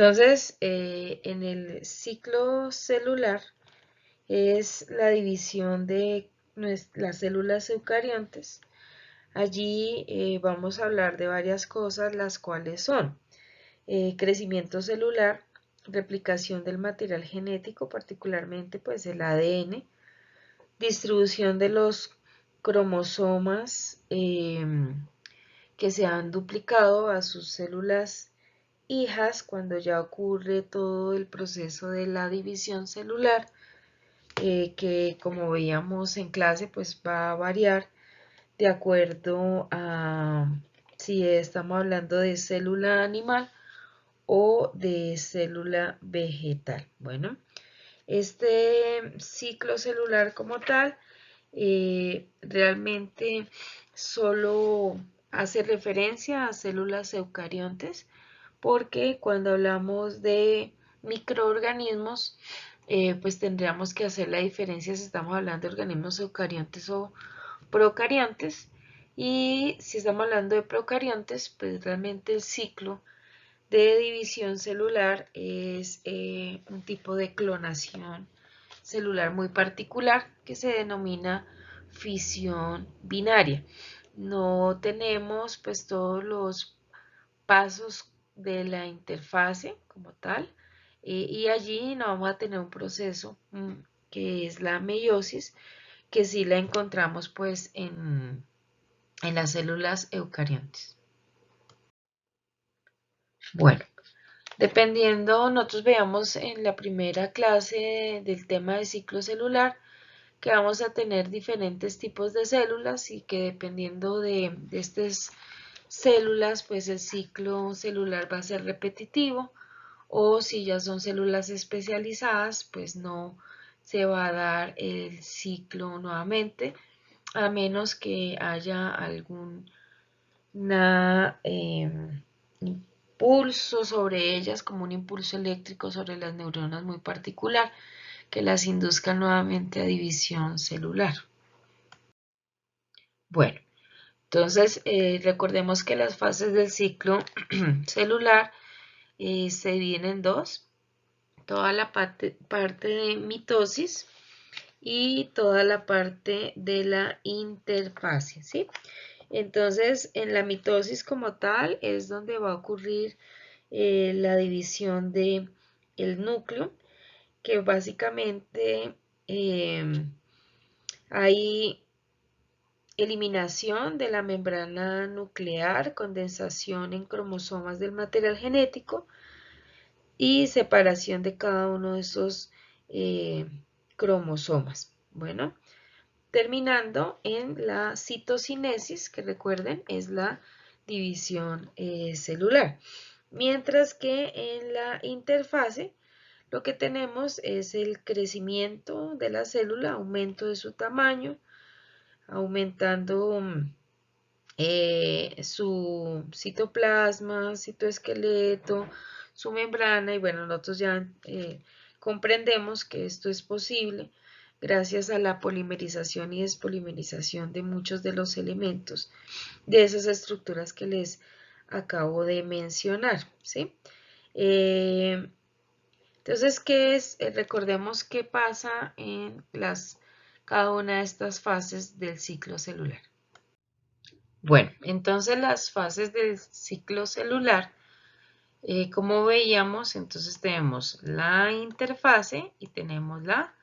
Entonces, en el ciclo celular es la división de las células eucariontes. Allí vamos a hablar de varias cosas, las cuales son crecimiento celular, replicación del material genético, particularmente pues el ADN, distribución de los cromosomas que se han duplicado a sus células hijas cuando ya ocurre todo el proceso de la división celular, que como veíamos en clase pues va a variar de acuerdo a si estamos hablando de célula animal o de célula vegetal. Bueno, este ciclo celular como tal realmente solo hace referencia a células eucariontes, porque cuando hablamos de microorganismos, pues tendríamos que hacer la diferencia si estamos hablando de organismos eucariontes o procariontes. Y si estamos hablando de procariontes, pues realmente el ciclo de división celular es un tipo de clonación celular muy particular que se denomina fisión binaria. No tenemos pues todos los pasos de la interfase como tal, y allí no vamos a tener un proceso que es la meiosis, que sí la encontramos pues en las células eucariontes. Bueno, dependiendo, nosotros veamos en la primera clase del tema de ciclo celular que vamos a tener diferentes tipos de células y que dependiendo de estas células, pues el ciclo celular va a ser repetitivo, o si ya son células especializadas, pues no se va a dar el ciclo nuevamente, a menos que haya algún impulso sobre ellas, como un impulso eléctrico sobre las neuronas muy particular, que las induzca nuevamente a división celular. Bueno, entonces recordemos que las fases del ciclo celular se dividen en dos: toda la parte de mitosis y toda la parte de la interfase, ¿sí? Entonces, en la mitosis como tal es donde va a ocurrir la división de el núcleo, que básicamente hay eliminación de la membrana nuclear, condensación en cromosomas del material genético y separación de cada uno de esos eh, cromosomas. Bueno, terminando en la citocinesis, que recuerden es la división celular. Mientras que en la interfase lo que tenemos es el crecimiento de la célula, aumento de su tamaño, aumentando su citoplasma, citoesqueleto, su membrana, y bueno, nosotros ya comprendemos que esto es posible gracias a la polimerización y despolimerización de muchos de los elementos de esas estructuras que les acabo de mencionar, ¿sí? Entonces, ¿qué es? Recordemos qué pasa en cada una de estas fases del ciclo celular. Bueno, entonces las fases del ciclo celular, como veíamos, entonces tenemos la interfase y tenemos la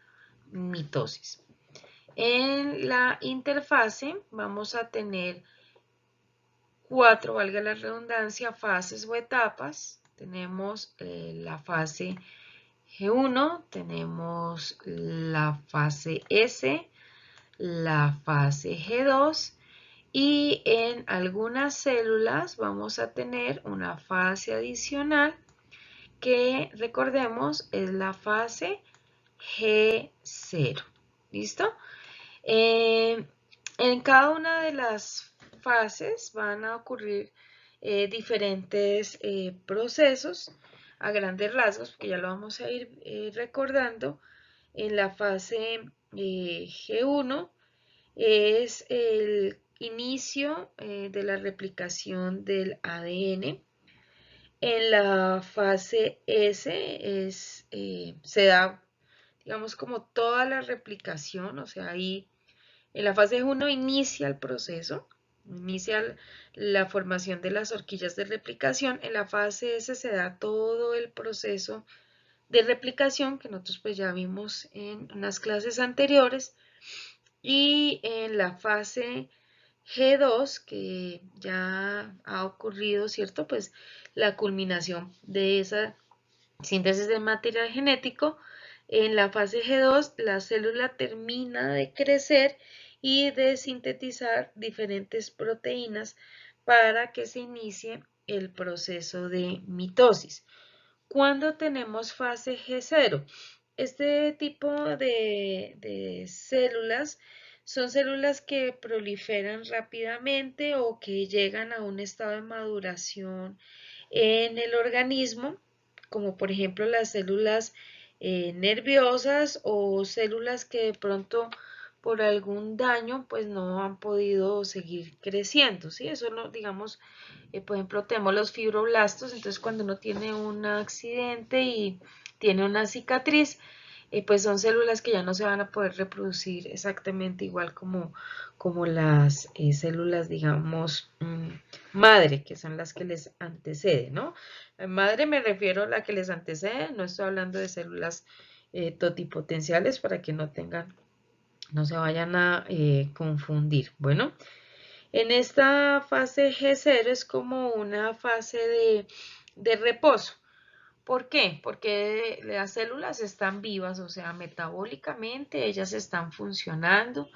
mitosis. En la interfase vamos a tener cuatro, valga la redundancia, fases o etapas. Tenemos la fase G1, tenemos la fase S, la fase G2, y en algunas células vamos a tener una fase adicional que, recordemos, es la fase G0. ¿Listo? En cada una de las fases van a ocurrir diferentes procesos a grandes rasgos, porque ya lo vamos a ir recordando. En la fase G1 es el inicio de la replicación del ADN. En la fase S se da, digamos, como toda la replicación, o sea, ahí en la fase 1 inicia el proceso, inicia la formación de las horquillas de replicación. En la fase S se da todo el proceso de replicación que nosotros pues ya vimos en unas clases anteriores. Y en la fase G2, que ya ha ocurrido, ¿cierto? Pues la culminación de esa síntesis de material genético. En la fase G2, la célula termina de crecer y de sintetizar diferentes proteínas para que se inicie el proceso de mitosis. ¿Cuándo tenemos fase G0? Este tipo de células son células que proliferan rápidamente o que llegan a un estado de maduración en el organismo, como por ejemplo las células nerviosas o células que de pronto por algún daño pues no han podido seguir creciendo, ¿sí? Eso no, digamos, por ejemplo, tenemos los fibroblastos, entonces cuando uno tiene un accidente y tiene una cicatriz, pues son células que ya no se van a poder reproducir exactamente igual como las células, digamos, madre, que son las que les anteceden, ¿no? Madre me refiero a la que les antecede, no estoy hablando de células totipotenciales para que no se vayan a confundir. Bueno, en esta fase G0 es como una fase de reposo. ¿Por qué? Porque las células están vivas, o sea, metabólicamente ellas están funcionando,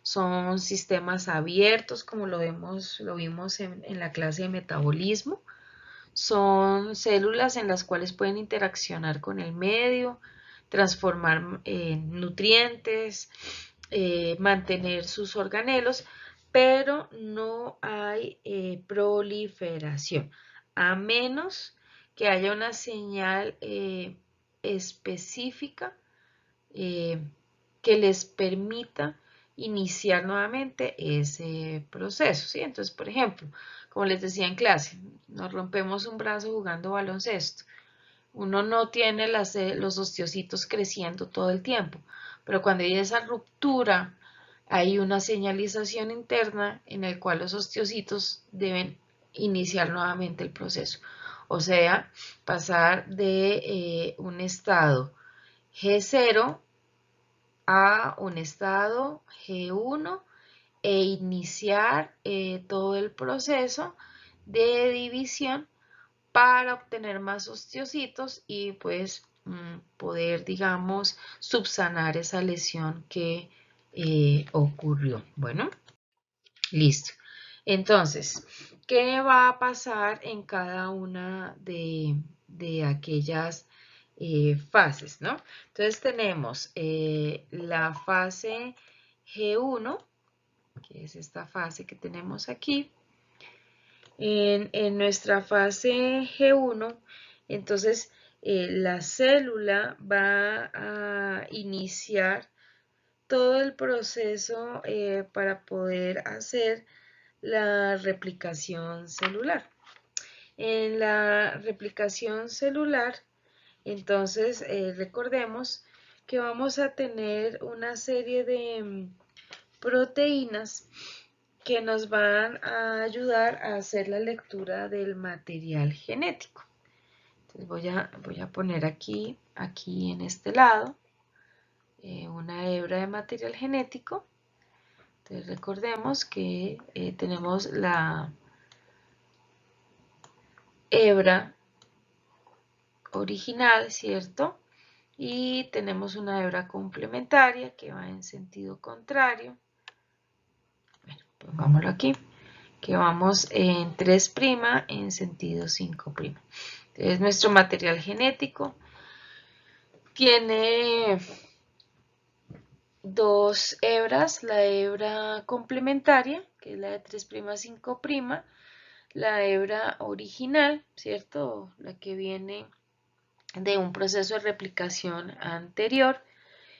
son sistemas abiertos, como lo vimos en la clase de metabolismo. Son células en las cuales pueden interaccionar con el medio, transformar nutrientes, mantener sus organelos, pero no hay proliferación, a menos que haya una señal específica eh, que les permita iniciar nuevamente ese proceso, ¿sí? Entonces, por ejemplo, como les decía en clase, nos rompemos un brazo jugando baloncesto. Uno no tiene los osteocitos creciendo todo el tiempo, pero cuando hay esa ruptura, hay una señalización interna en el cual los osteocitos deben iniciar nuevamente el proceso. O sea, pasar de un estado G0 a un estado G1 e iniciar todo el proceso de división para obtener más osteocitos y pues poder, digamos, subsanar esa lesión que ocurrió. Bueno, listo. Entonces, ¿qué va a pasar en cada una de aquellas fases, ¿no? Entonces tenemos la fase G1, que es esta fase que tenemos aquí. En nuestra fase G1, entonces la célula va a iniciar todo el proceso para poder hacer la replicación celular. En la replicación celular, entonces recordemos que vamos a tener una serie de proteínas que nos van a ayudar a hacer la lectura del material genético. Entonces voy a poner aquí en este lado, una hebra de material genético. Entonces recordemos que tenemos la hebra original, ¿cierto? Y tenemos una hebra complementaria que va en sentido contrario. Bueno, pongámoslo aquí, que vamos en 3' en sentido 5'. Entonces nuestro material genético tiene dos hebras, la hebra complementaria, que es la de 3', 5', la hebra original, ¿cierto? La que viene de un proceso de replicación anterior.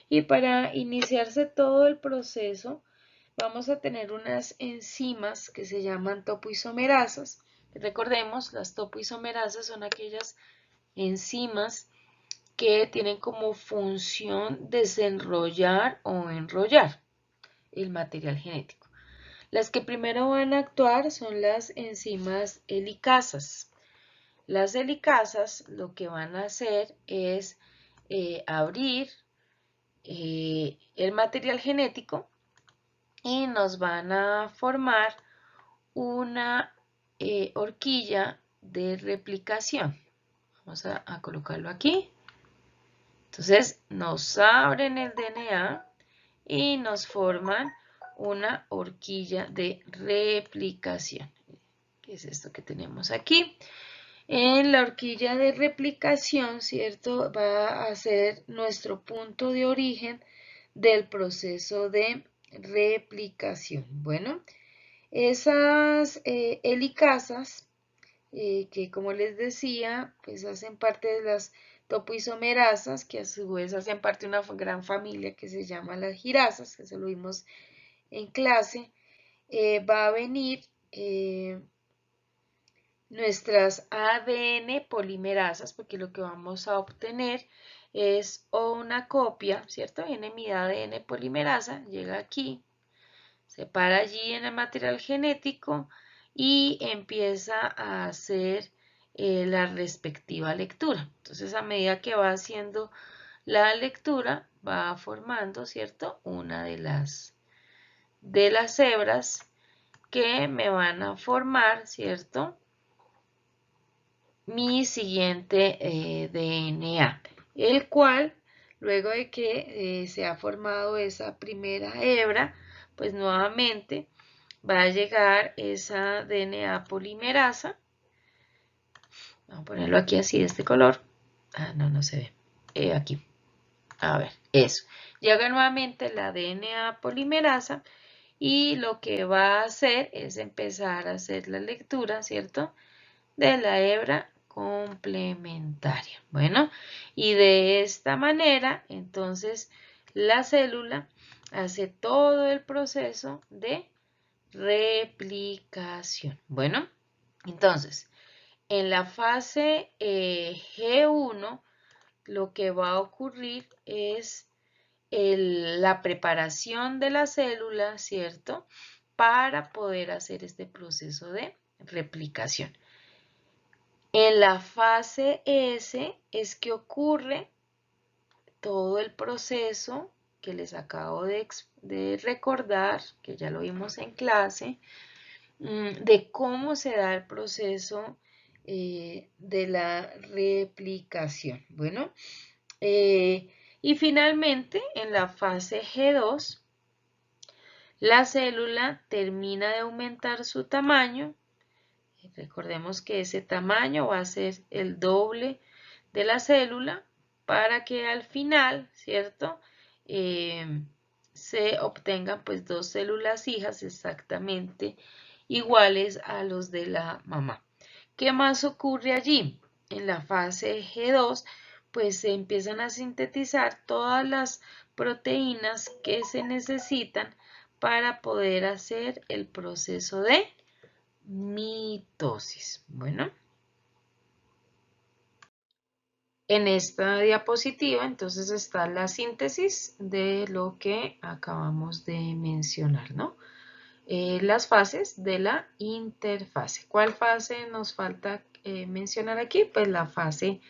Y para iniciarse todo el proceso, vamos a tener unas enzimas que se llaman topoisomerasas, Recordemos, las topoisomerasas son aquellas enzimas que tienen como función desenrollar o enrollar el material genético. Las que primero van a actuar son las enzimas helicasas. Las helicasas lo que van a hacer es abrir el material genético y nos van a formar una horquilla de replicación. Vamos a colocarlo aquí. Entonces nos abren el DNA y nos forman una horquilla de replicación. ¿Qué es esto que tenemos aquí? En la horquilla de replicación, ¿cierto? Va a ser nuestro punto de origen del proceso de replicación. Bueno, esas helicasas, que como les decía, pues hacen parte de las topoisomerasas, que a su vez hacen parte de una gran familia que se llama las girasas, que eso lo vimos en clase, va a venir nuestras ADN polimerasas, porque lo que vamos a obtener es o una copia, ¿cierto? Viene mi ADN polimerasa, llega aquí, se para allí en el material genético y empieza a hacer la respectiva lectura. Entonces, a medida que va haciendo la lectura, va formando, ¿cierto? Una de las hebras que me van a formar, ¿cierto? Mi siguiente DNA, el cual, luego de que se ha formado esa primera hebra, pues nuevamente va a llegar esa DNA polimerasa. Vamos a ponerlo aquí así de este color. Ah, no, no se ve. Aquí. A ver, eso. Llega nuevamente la DNA polimerasa y lo que va a hacer es empezar a hacer la lectura, ¿cierto? De la hebra complementaria. Bueno, y de esta manera, entonces, la célula hace todo el proceso de replicación. Bueno, entonces, en la fase G1, lo que va a ocurrir es la preparación de la célula, ¿cierto? Para poder hacer este proceso de replicación. En la fase S es que ocurre todo el proceso que les acabo de recordar, que ya lo vimos en clase, de cómo se da el proceso de la replicación. Bueno, y finalmente en la fase G2, la célula termina de aumentar su tamaño. Recordemos que ese tamaño va a ser el doble de la célula para que al final, ¿cierto? Se obtengan pues dos células hijas exactamente iguales a los de la mamá. ¿Qué más ocurre allí? En la fase G2, pues se empiezan a sintetizar todas las proteínas que se necesitan para poder hacer el proceso de mitosis. Bueno, en esta diapositiva entonces está la síntesis de lo que acabamos de mencionar, ¿no? Las fases de la interfase. ¿Cuál fase nos falta mencionar aquí? Pues la fase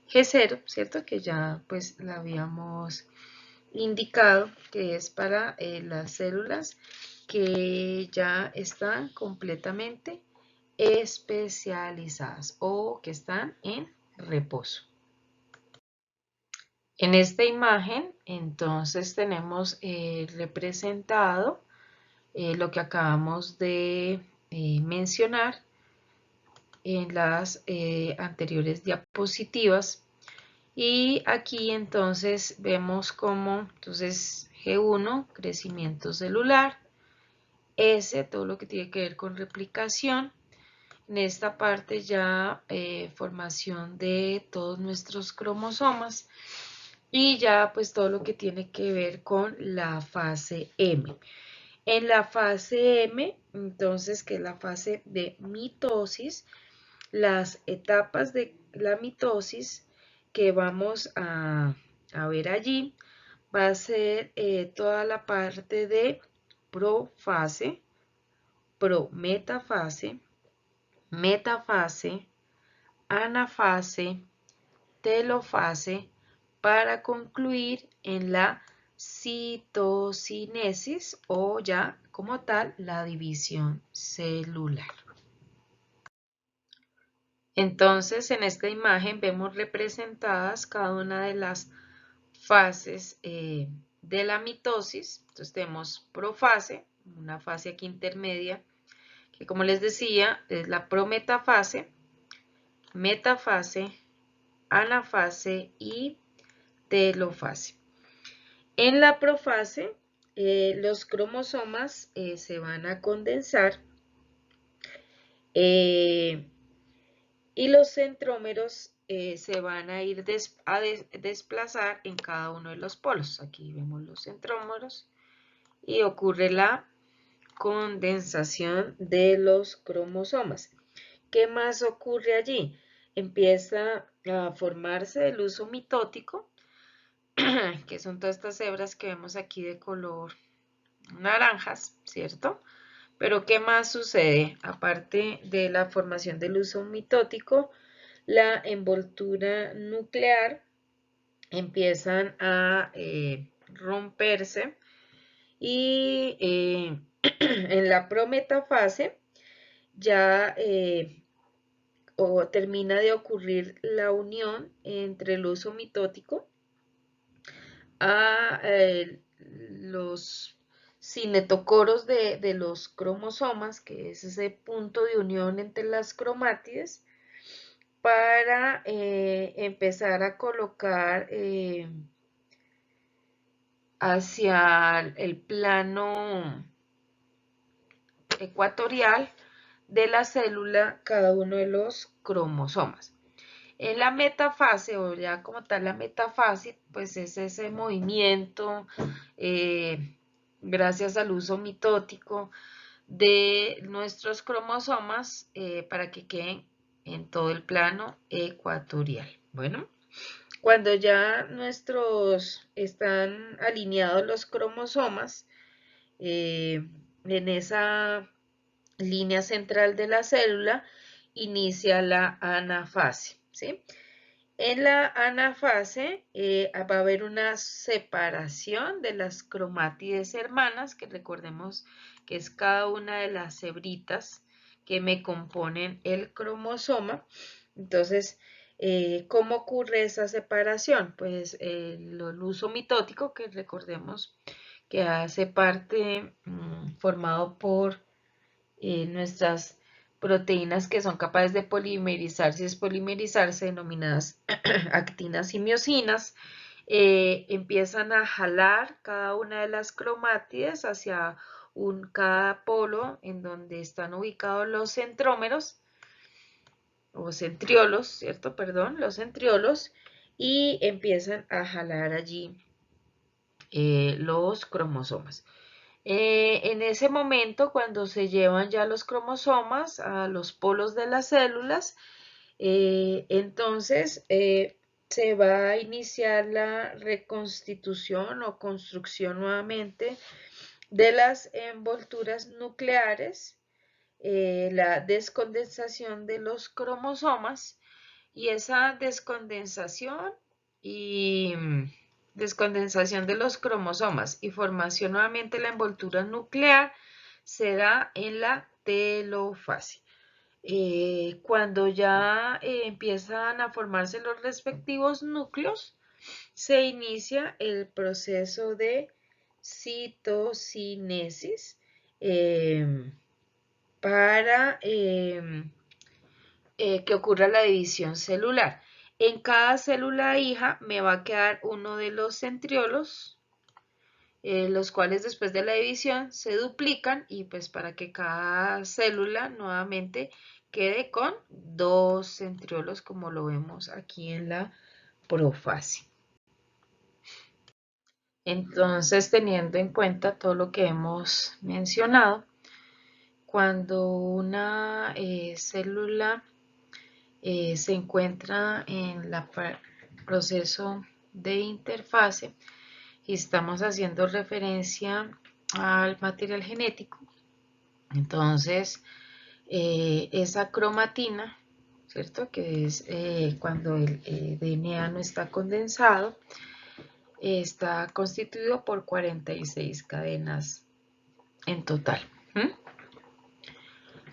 G0, ¿cierto? Que ya pues la habíamos indicado que es para las células que ya están completamente especializadas o que están en reposo. En esta imagen entonces tenemos representado lo que acabamos de mencionar en las anteriores diapositivas, y aquí entonces vemos cómo entonces G1, crecimiento celular, S, todo lo que tiene que ver con replicación. En esta parte ya formación de todos nuestros cromosomas y ya pues todo lo que tiene que ver con la fase M. En la fase M, entonces, que es la fase de mitosis, las etapas de la mitosis que vamos a ver allí va a ser toda la parte de profase, prometafase, metafase, anafase, telofase, para concluir en la citocinesis o ya como tal la división celular. Entonces, en esta imagen vemos representadas cada una de las fases de la mitosis. Entonces tenemos profase, una fase aquí intermedia, que como les decía, es la prometafase, metafase, anafase y telofase. En la profase, los cromosomas se van a condensar y los centrómeros se van a ir desplazar en cada uno de los polos. Aquí vemos los centrómeros y ocurre la condensación de los cromosomas. ¿Qué más ocurre allí? Empieza a formarse el uso mitótico, que son todas estas hebras que vemos aquí de color naranjas, ¿cierto? Pero ¿qué más sucede? Aparte de la formación del uso mitótico, la envoltura nuclear empiezan a romperse y en la prometafase ya termina de ocurrir la unión entre el uso mitótico a los cinetocoros de los cromosomas, que es ese punto de unión entre las cromátides, para empezar a colocar hacia el plano ecuatorial de la célula cada uno de los cromosomas. En la metafase, o ya como tal la metafase, pues es ese movimiento gracias al uso mitótico de nuestros cromosomas para que queden en todo el plano ecuatorial. Bueno, cuando ya están alineados los cromosomas en esa línea central de la célula, inicia la anafase, ¿sí? En la anafase va a haber una separación de las cromátides hermanas, que recordemos que es cada una de las hebritas que me componen el cromosoma. Entonces, ¿cómo ocurre esa separación? Pues el uso mitótico, que recordemos que hace parte formado por nuestras proteínas que son capaces de polimerizarse y despolimerizarse, denominadas actinas y miosinas, empiezan a jalar cada una de las cromátides hacia cada polo en donde están ubicados los centrómeros o centriolos, ¿cierto? Perdón, los centriolos, y empiezan a jalar allí los cromosomas. En ese momento, cuando se llevan ya los cromosomas a los polos de las células, entonces se va a iniciar la reconstitución o construcción nuevamente de las envolturas nucleares, la descondensación de los cromosomas, y esa descondensación y descondensación de los cromosomas y formación nuevamente de la envoltura nuclear se da en la telofase. Cuando ya empiezan a formarse los respectivos núcleos, se inicia el proceso de citocinesis para que ocurra la división celular. En cada célula hija me va a quedar uno de los centriolos, los cuales después de la división se duplican, y pues para que cada célula nuevamente quede con dos centriolos, como lo vemos aquí en la profase. Entonces, teniendo en cuenta todo lo que hemos mencionado, cuando una célula se encuentra en el proceso de interfase y estamos haciendo referencia al material genético, entonces esa cromatina, ¿cierto? Que es cuando el DNA no está condensado, está constituido por 46 cadenas en total.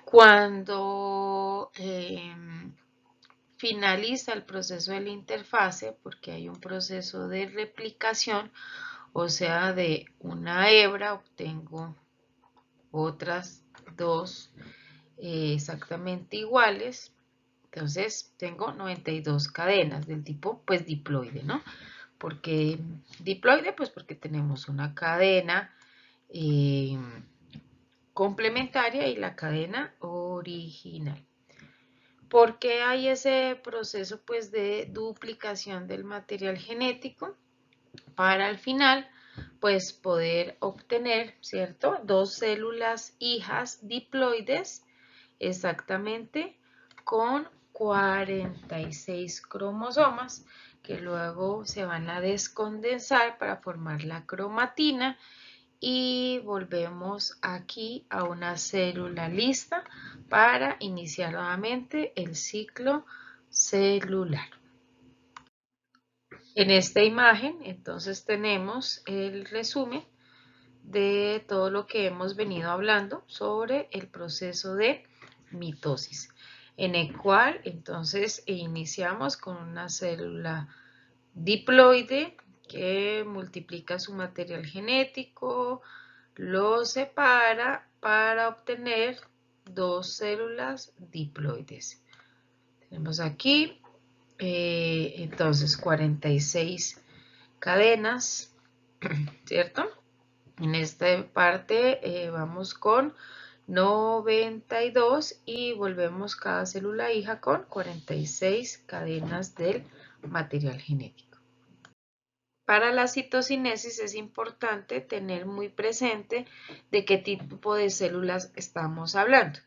Cuando finaliza el proceso de la interfase, porque hay un proceso de replicación, o sea, de una hebra obtengo otras dos exactamente iguales. Entonces tengo 92 cadenas del tipo pues diploide, ¿no? Porque diploide, pues porque tenemos una cadena complementaria y la cadena original. ¿Por qué hay ese proceso pues de duplicación del material genético? Para al final pues poder obtener, ¿cierto? Dos células hijas diploides exactamente con 46 cromosomas que luego se van a descondensar para formar la cromatina y volvemos aquí a una célula lista para iniciar nuevamente el ciclo celular. En esta imagen entonces tenemos el resumen de todo lo que hemos venido hablando sobre el proceso de mitosis, en el cual entonces iniciamos con una célula diploide que multiplica su material genético, lo separa para obtener dos células diploides. Tenemos aquí entonces 46 cadenas, ¿cierto? En esta parte vamos con 92 y volvemos cada célula hija con 46 cadenas del material genético. Para la citocinesis es importante tener muy presente de qué tipo de células estamos hablando.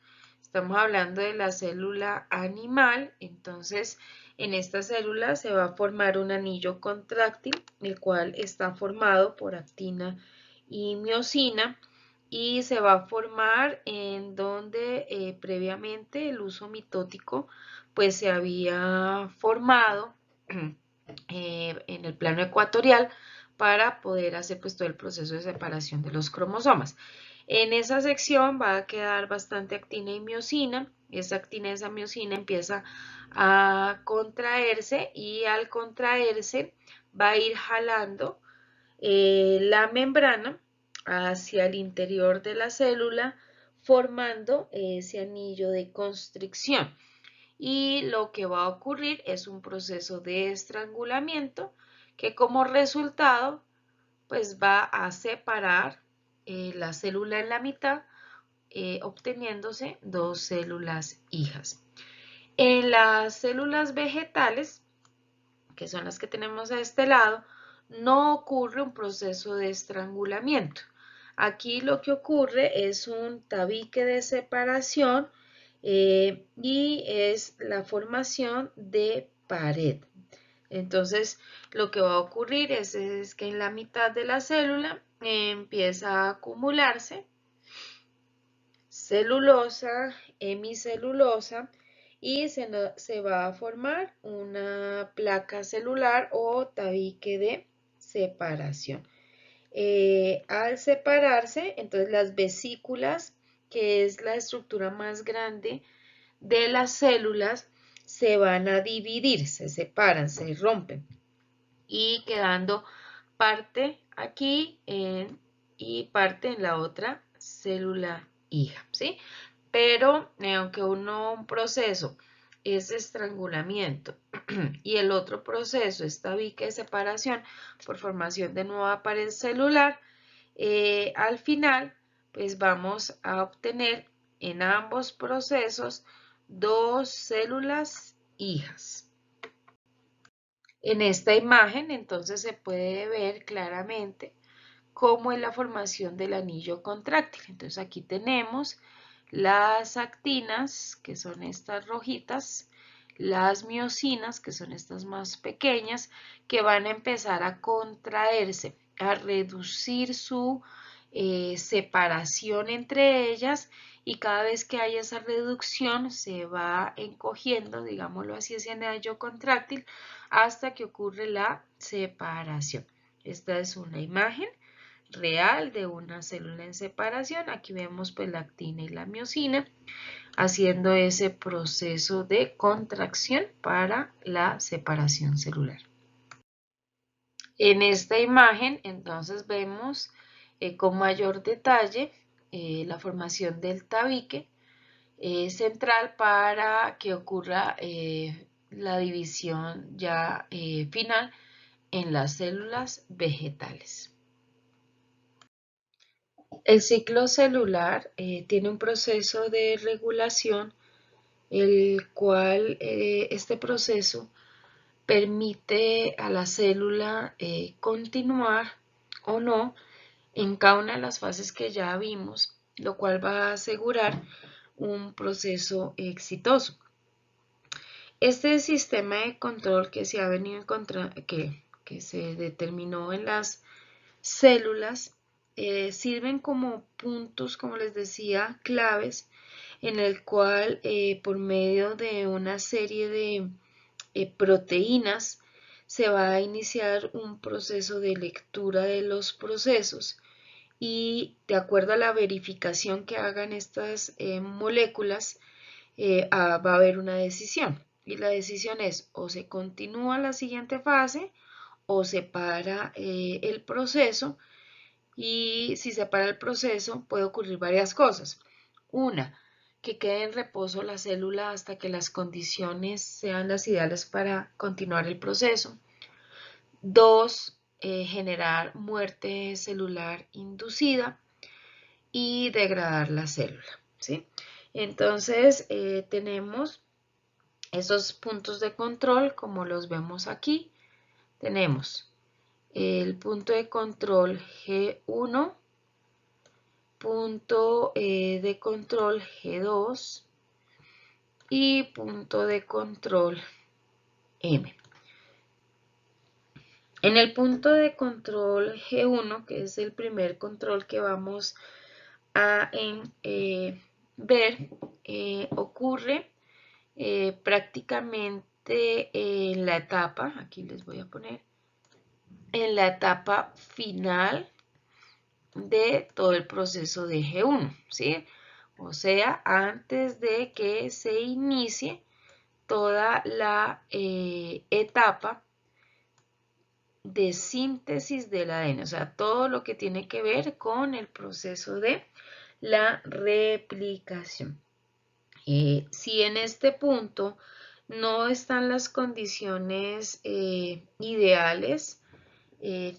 Estamos hablando de la célula animal, entonces en esta célula se va a formar un anillo contráctil, el cual está formado por actina y miosina, y se va a formar en donde previamente el uso mitótico pues se había formado en el plano ecuatorial para poder hacer pues todo el proceso de separación de los cromosomas. En esa sección va a quedar bastante actina y miosina. Esa actina y esa miosina empieza a contraerse y al contraerse va a ir jalando la membrana hacia el interior de la célula formando ese anillo de constricción. Y lo que va a ocurrir es un proceso de estrangulamiento que como resultado pues va a separar la célula en la mitad obteniéndose dos células hijas. En las células vegetales, que son las que tenemos a este lado, no ocurre un proceso de estrangulamiento. Aquí lo que ocurre es un tabique de separación y es la formación de pared. Entonces, lo que va a ocurrir es que en la mitad de la célula empieza a acumularse celulosa, hemicelulosa y se va a formar una placa celular o tabique de separación. Al separarse, entonces las vesículas, que es la estructura más grande de las células, se van a dividir, se separan, se rompen y quedando parte aquí y parte en la otra célula hija, ¿sí? Pero aunque un proceso es estrangulamiento y el otro proceso es tabique de separación por formación de nueva pared celular, al final pues vamos a obtener en ambos procesos dos células hijas. En esta imagen entonces se puede ver claramente cómo es la formación del anillo contráctil. Entonces aquí tenemos las actinas, que son estas rojitas, las miosinas, que son estas más pequeñas, que van a empezar a contraerse, a reducir su separación entre ellas, y cada vez que hay esa reducción se va encogiendo, digámoslo así, ese anillo contráctil hasta que ocurre la separación. Esta es una imagen real de una célula en separación. Aquí vemos pues la actina y la miosina haciendo ese proceso de contracción para la separación celular. En esta imagen entonces vemos con mayor detalle la formación del tabique central para que ocurra la división ya final en las células vegetales. El ciclo celular tiene un proceso de regulación, el cual este proceso permite a la célula continuar o no en cada una de las fases que ya vimos, lo cual va a asegurar un proceso exitoso. Este sistema de control que se ha venido encontrando, que se determinó en las células, sirven como puntos, como les decía, claves, en el cual por medio de una serie de proteínas se va a iniciar un proceso de lectura de los procesos, y de acuerdo a la verificación que hagan estas moléculas va a haber una decisión, y la decisión es o se continúa la siguiente fase o se para el proceso. Y si se para el proceso puede ocurrir varias cosas. Una, que quede en reposo la célula hasta que las condiciones sean las ideales para continuar el proceso. Dos, generar muerte celular inducida y degradar la célula, ¿sí? Entonces tenemos esos puntos de control como los vemos aquí. Tenemos el punto de control G1, punto de control G2 y punto de control M. En el punto de control G1, que es el primer control que vamos a ver, ocurre prácticamente en la etapa, aquí les voy a poner, en la etapa final de todo el proceso de G1, ¿sí? O sea, antes de que se inicie toda la etapa de síntesis del ADN, o sea, todo lo que tiene que ver con el proceso de la replicación. Si en este punto no están las condiciones ideales,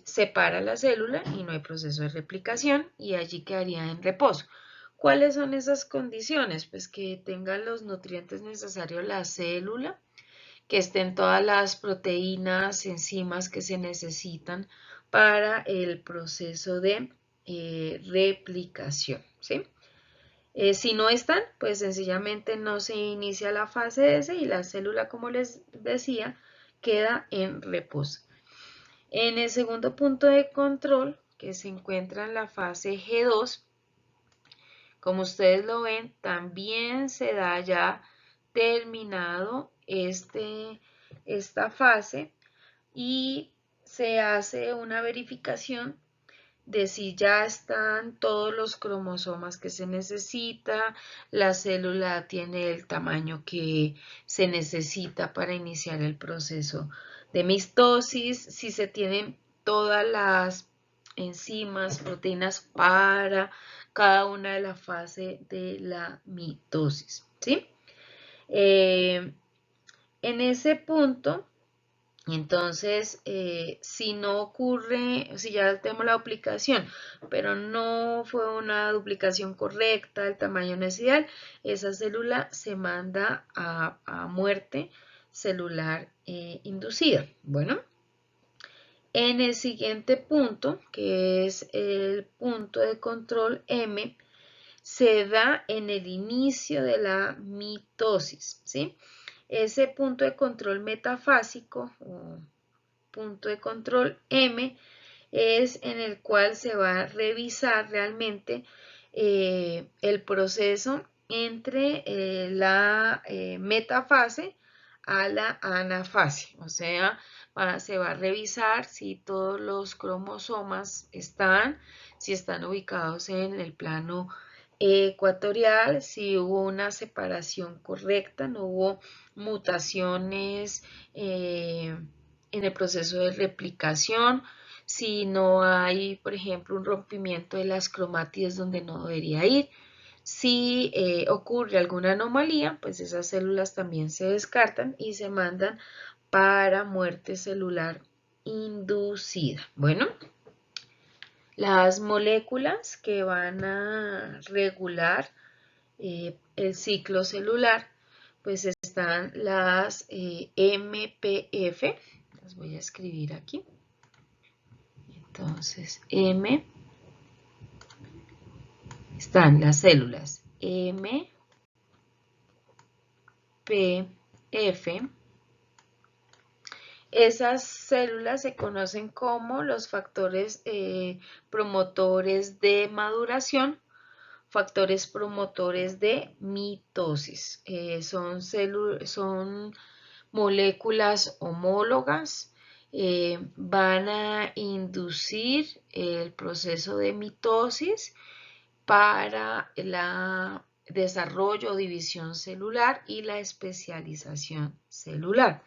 separa la célula y no hay proceso de replicación y allí quedaría en reposo. ¿Cuáles son esas condiciones? Pues que tenga los nutrientes necesarios la célula, que estén todas las proteínas, enzimas que se necesitan para el proceso de replicación, ¿sí? Si no están, pues sencillamente no se inicia la fase S y la célula, como les decía, queda en reposo. En el segundo punto de control, que se encuentra en la fase G2, como ustedes lo ven, también se da ya terminado esta fase y se hace una verificación de si ya están todos los cromosomas que se necesita, la célula tiene el tamaño que se necesita para iniciar el proceso de mitosis, si se tienen todas las enzimas, proteínas para cada una de las fases de la mitosis, ¿sí? En ese punto, entonces, si no ocurre, si ya tenemos la duplicación, pero no fue una duplicación correcta, el tamaño no es ideal, esa célula se manda a muerte celular inducida. Bueno, En el siguiente punto, que es el punto de control M, se da en el inicio de la mitosis, ¿sí? Ese punto de control metafásico o punto de control M es en el cual se va a revisar realmente el proceso entre la metafase a la anafase, o sea, se va a revisar si todos los cromosomas si están ubicados en el plano ecuatorial, si hubo una separación correcta, no hubo mutaciones en el proceso de replicación, si no hay, por ejemplo, un rompimiento de las cromátides donde no debería ir. Si ocurre alguna anomalía, pues esas células también se descartan y se mandan para muerte celular inducida. Bueno, las moléculas que van a regular el ciclo celular, pues están las MPF, las voy a escribir aquí. Entonces, están las células M, P, F. Esas células se conocen como los factores promotores de maduración, factores promotores de mitosis. Son moléculas homólogas, van a inducir el proceso de mitosis para el desarrollo o división celular y la especialización celular.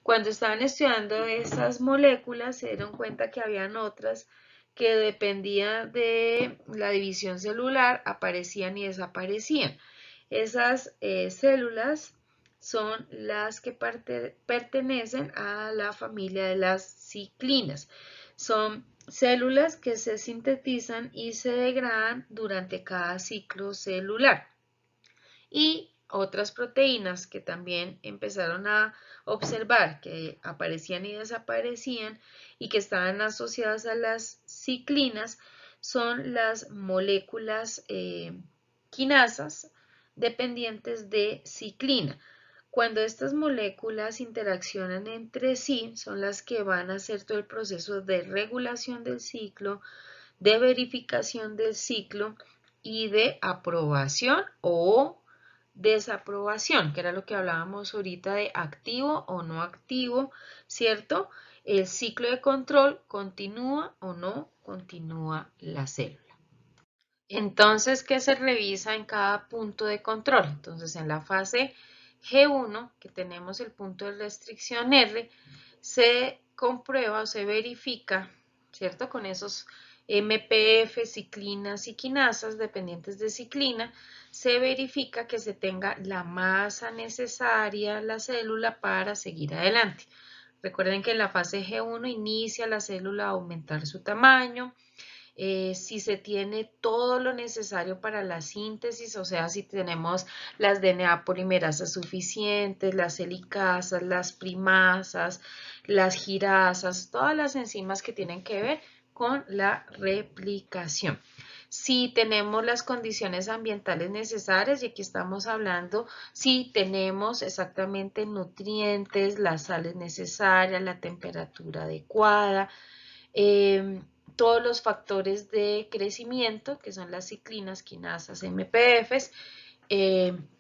Cuando estaban estudiando estas moléculas se dieron cuenta que habían otras que dependían de la división celular, aparecían y desaparecían. Esas células son las que pertenecen a la familia de las ciclinas. Son células que se sintetizan y se degradan durante cada ciclo celular. Y otras proteínas que también empezaron a observar que aparecían y desaparecían y que estaban asociadas a las ciclinas son las moléculas quinasas dependientes de ciclina. Cuando estas moléculas interaccionan entre sí, son las que van a hacer todo el proceso de regulación del ciclo, de verificación del ciclo y de aprobación o desaprobación, que era lo que hablábamos ahorita de activo o no activo, ¿cierto? El ciclo de control continúa o no continúa la célula. Entonces, ¿qué se revisa en cada punto de control? Entonces, en la fase G1, que tenemos el punto de restricción R, se comprueba o se verifica, ¿cierto? Con esos MPF, ciclinas y quinasas dependientes de ciclina, se verifica que se tenga la masa necesaria la célula para seguir adelante. Recuerden que en la fase G1 inicia la célula a aumentar su tamaño. Si se tiene todo lo necesario para la síntesis, o sea, si tenemos las DNA polimerasas suficientes, las helicasas, las primasas, las girasas, todas las enzimas que tienen que ver con la replicación. Si tenemos las condiciones ambientales necesarias, y aquí estamos hablando si tenemos exactamente nutrientes, las sales necesarias, la temperatura adecuada, todos los factores de crecimiento, que son las ciclinas, quinasas, MPFs,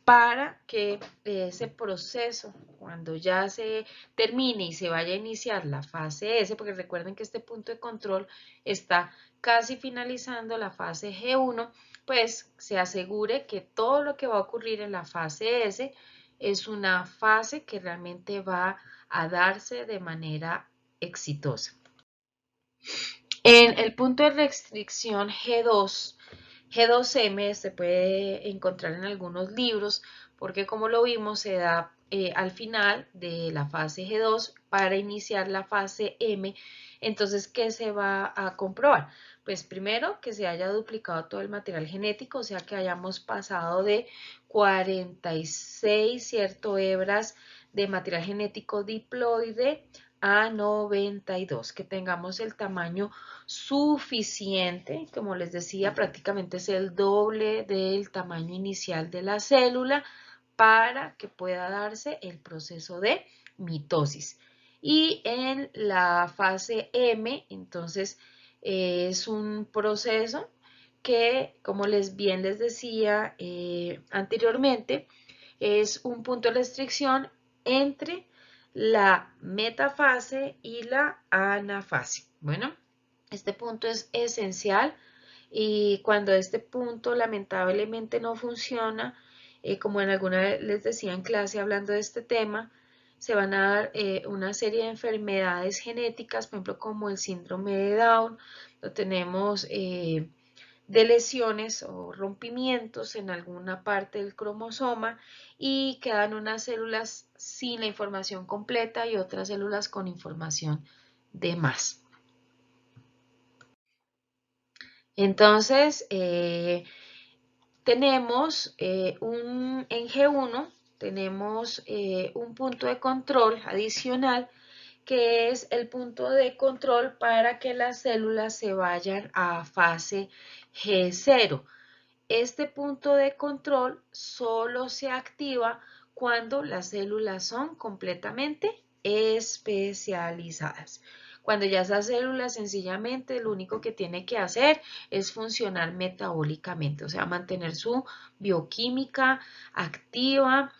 para que ese proceso, cuando ya se termine y se vaya a iniciar la fase S, porque recuerden que este punto de control está casi finalizando la fase G1, pues se asegure que todo lo que va a ocurrir en la fase S es una fase que realmente va a darse de manera exitosa. En el punto de restricción G2, G2M se puede encontrar en algunos libros porque como lo vimos se da al final de la fase G2 para iniciar la fase M. Entonces, ¿qué se va a comprobar? Pues primero que se haya duplicado todo el material genético, o sea que hayamos pasado de 46, ¿cierto?, hebras de material genético diploide a 92, que tengamos el tamaño suficiente, como les decía, prácticamente es el doble del tamaño inicial de la célula para que pueda darse el proceso de mitosis. Y en la fase M, entonces, es un proceso que, como bien les decía anteriormente, es un punto de restricción entre la metafase y la anafase. Bueno, este punto es esencial y cuando este punto lamentablemente no funciona, como en alguna vez les decía en clase hablando de este tema, se van a dar una serie de enfermedades genéticas, por ejemplo, como el síndrome de Down, lo tenemos de lesiones o rompimientos en alguna parte del cromosoma y quedan unas células sin la información completa y otras células con información de más. Entonces, tenemos en G1 tenemos un punto de control adicional que es el punto de control para que las células se vayan a fase G0. Este punto de control solo se activa cuando las células son completamente especializadas. Cuando ya esas células sencillamente lo único que tiene que hacer es funcionar metabólicamente, o sea, mantener su bioquímica activa,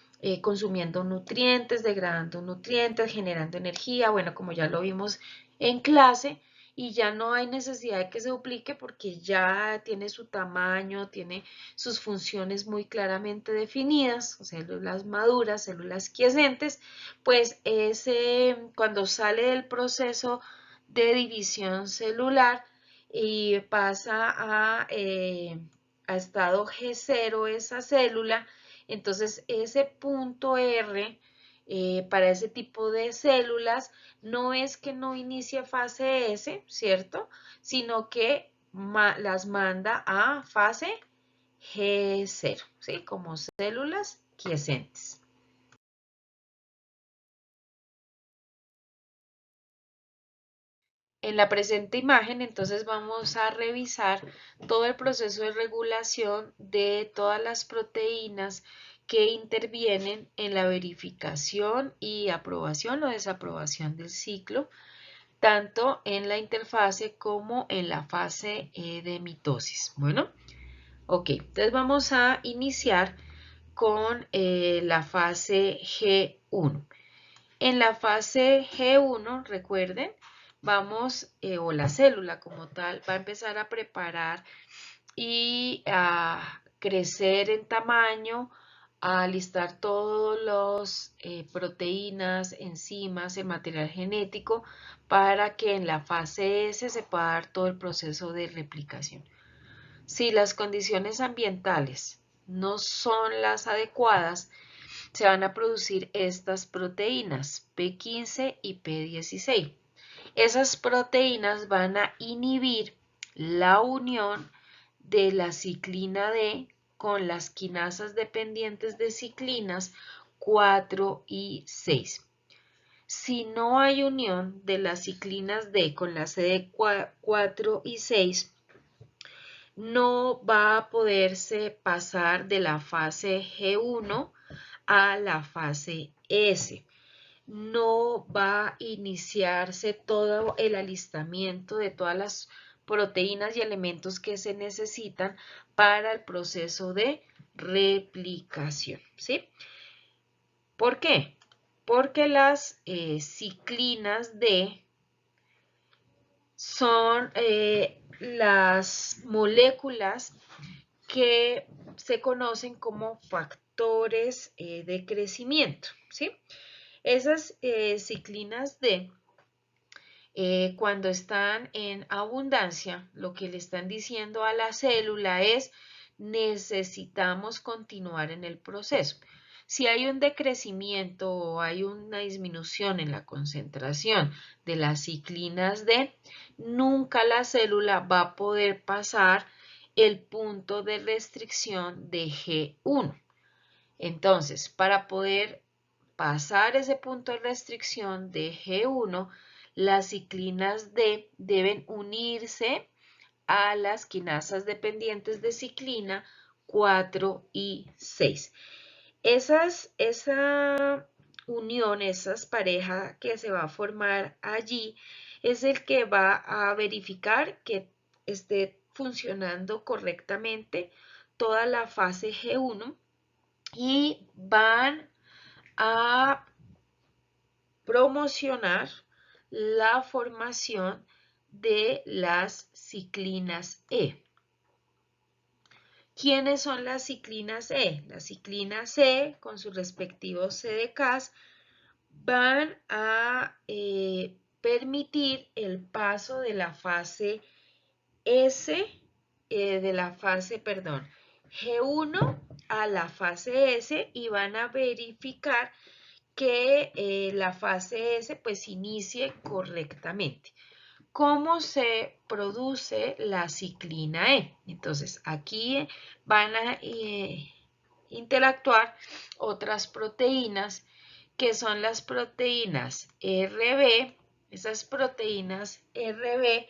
consumiendo nutrientes, degradando nutrientes, generando energía, bueno, como ya lo vimos en clase, y ya no hay necesidad de que se duplique porque ya tiene su tamaño, tiene sus funciones muy claramente definidas, células maduras, células quiescentes, pues cuando sale del proceso de división celular y pasa a estado G0 esa célula, entonces ese punto R para ese tipo de células no es que no inicie fase S, ¿cierto? Sino que las manda a fase G0, ¿sí? Como células quiescentes. En la presente imagen, entonces, vamos a revisar todo el proceso de regulación de todas las proteínas que intervienen en la verificación y aprobación o desaprobación del ciclo, tanto en la interfase como en la fase de mitosis. Bueno, ok, entonces vamos a iniciar con la fase G1. En la fase G1, recuerden, vamos, o la célula como tal, va a empezar a preparar y a crecer en tamaño, a listar todos los proteínas, enzimas, el material genético, para que en la fase S se pueda dar todo el proceso de replicación. Si las condiciones ambientales no son las adecuadas, se van a producir estas proteínas P15 y P16. Esas proteínas van a inhibir la unión de la ciclina D con las quinasas dependientes de ciclinas 4 y 6. Si no hay unión de las ciclinas D con las CD4 y 6, no va a poderse pasar de la fase G1 a la fase S. No va a iniciarse todo el alistamiento de todas las proteínas y elementos que se necesitan para el proceso de replicación, ¿sí? ¿Por qué? Porque las ciclinas D son las moléculas que se conocen como factores de crecimiento, ¿sí? Esas ciclinas D, cuando están en abundancia, lo que le están diciendo a la célula es necesitamos continuar en el proceso. Si hay un decrecimiento o hay una disminución en la concentración de las ciclinas D, nunca la célula va a poder pasar el punto de restricción de G1. Entonces, para poder pasar ese punto de restricción de G1, las ciclinas D deben unirse a las quinasas dependientes de ciclina 4 y 6. Esa unión, esas parejas que se va a formar allí, es el que va a verificar que esté funcionando correctamente toda la fase G1 y van a promocionar la formación de las ciclinas E. ¿Quiénes son las ciclinas E? Las ciclinas E, con sus respectivos CDKs, van a permitir el paso de la fase G1 a la fase S y van a verificar que la fase S pues inicie correctamente. ¿Cómo se produce la ciclina E? Entonces, aquí van a interactuar otras proteínas que son las proteínas RB. Esas proteínas RB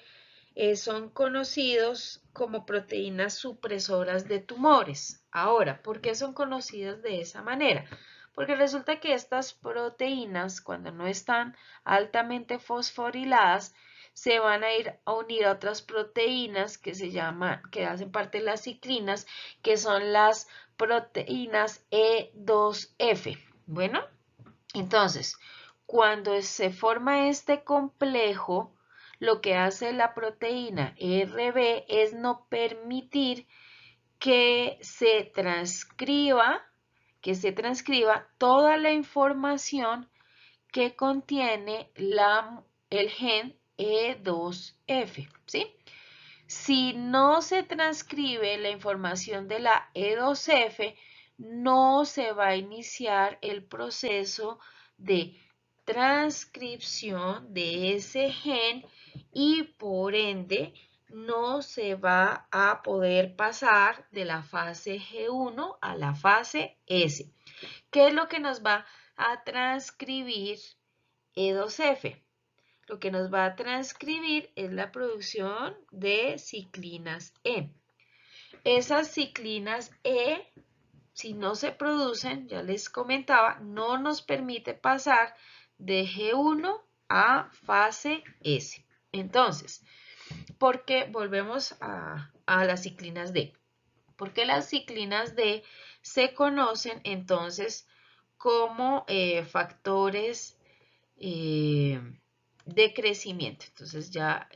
son conocidos como proteínas supresoras de tumores. Ahora, ¿por qué son conocidas de esa manera? Porque resulta que estas proteínas, cuando no están altamente fosforiladas, se van a ir a unir a otras proteínas que que hacen parte de las ciclinas, que son las proteínas E2F. Bueno, entonces, cuando se forma este complejo, lo que hace la proteína RB es no permitir que se transcriba toda la información que contiene el gen E2F, ¿sí? Si no se transcribe la información de la E2F, no se va a iniciar el proceso de transcripción de ese gen y por ende no se va a poder pasar de la fase G1 a la fase S. ¿Qué es lo que nos va a transcribir E2F? Lo que nos va a transcribir es la producción de ciclinas E. Esas ciclinas E, si no se producen, ya les comentaba, no nos permite pasar de G1 a fase S. Entonces, ¿por qué volvemos a las ciclinas D? Porque las ciclinas D se conocen entonces como factores de crecimiento. Entonces ya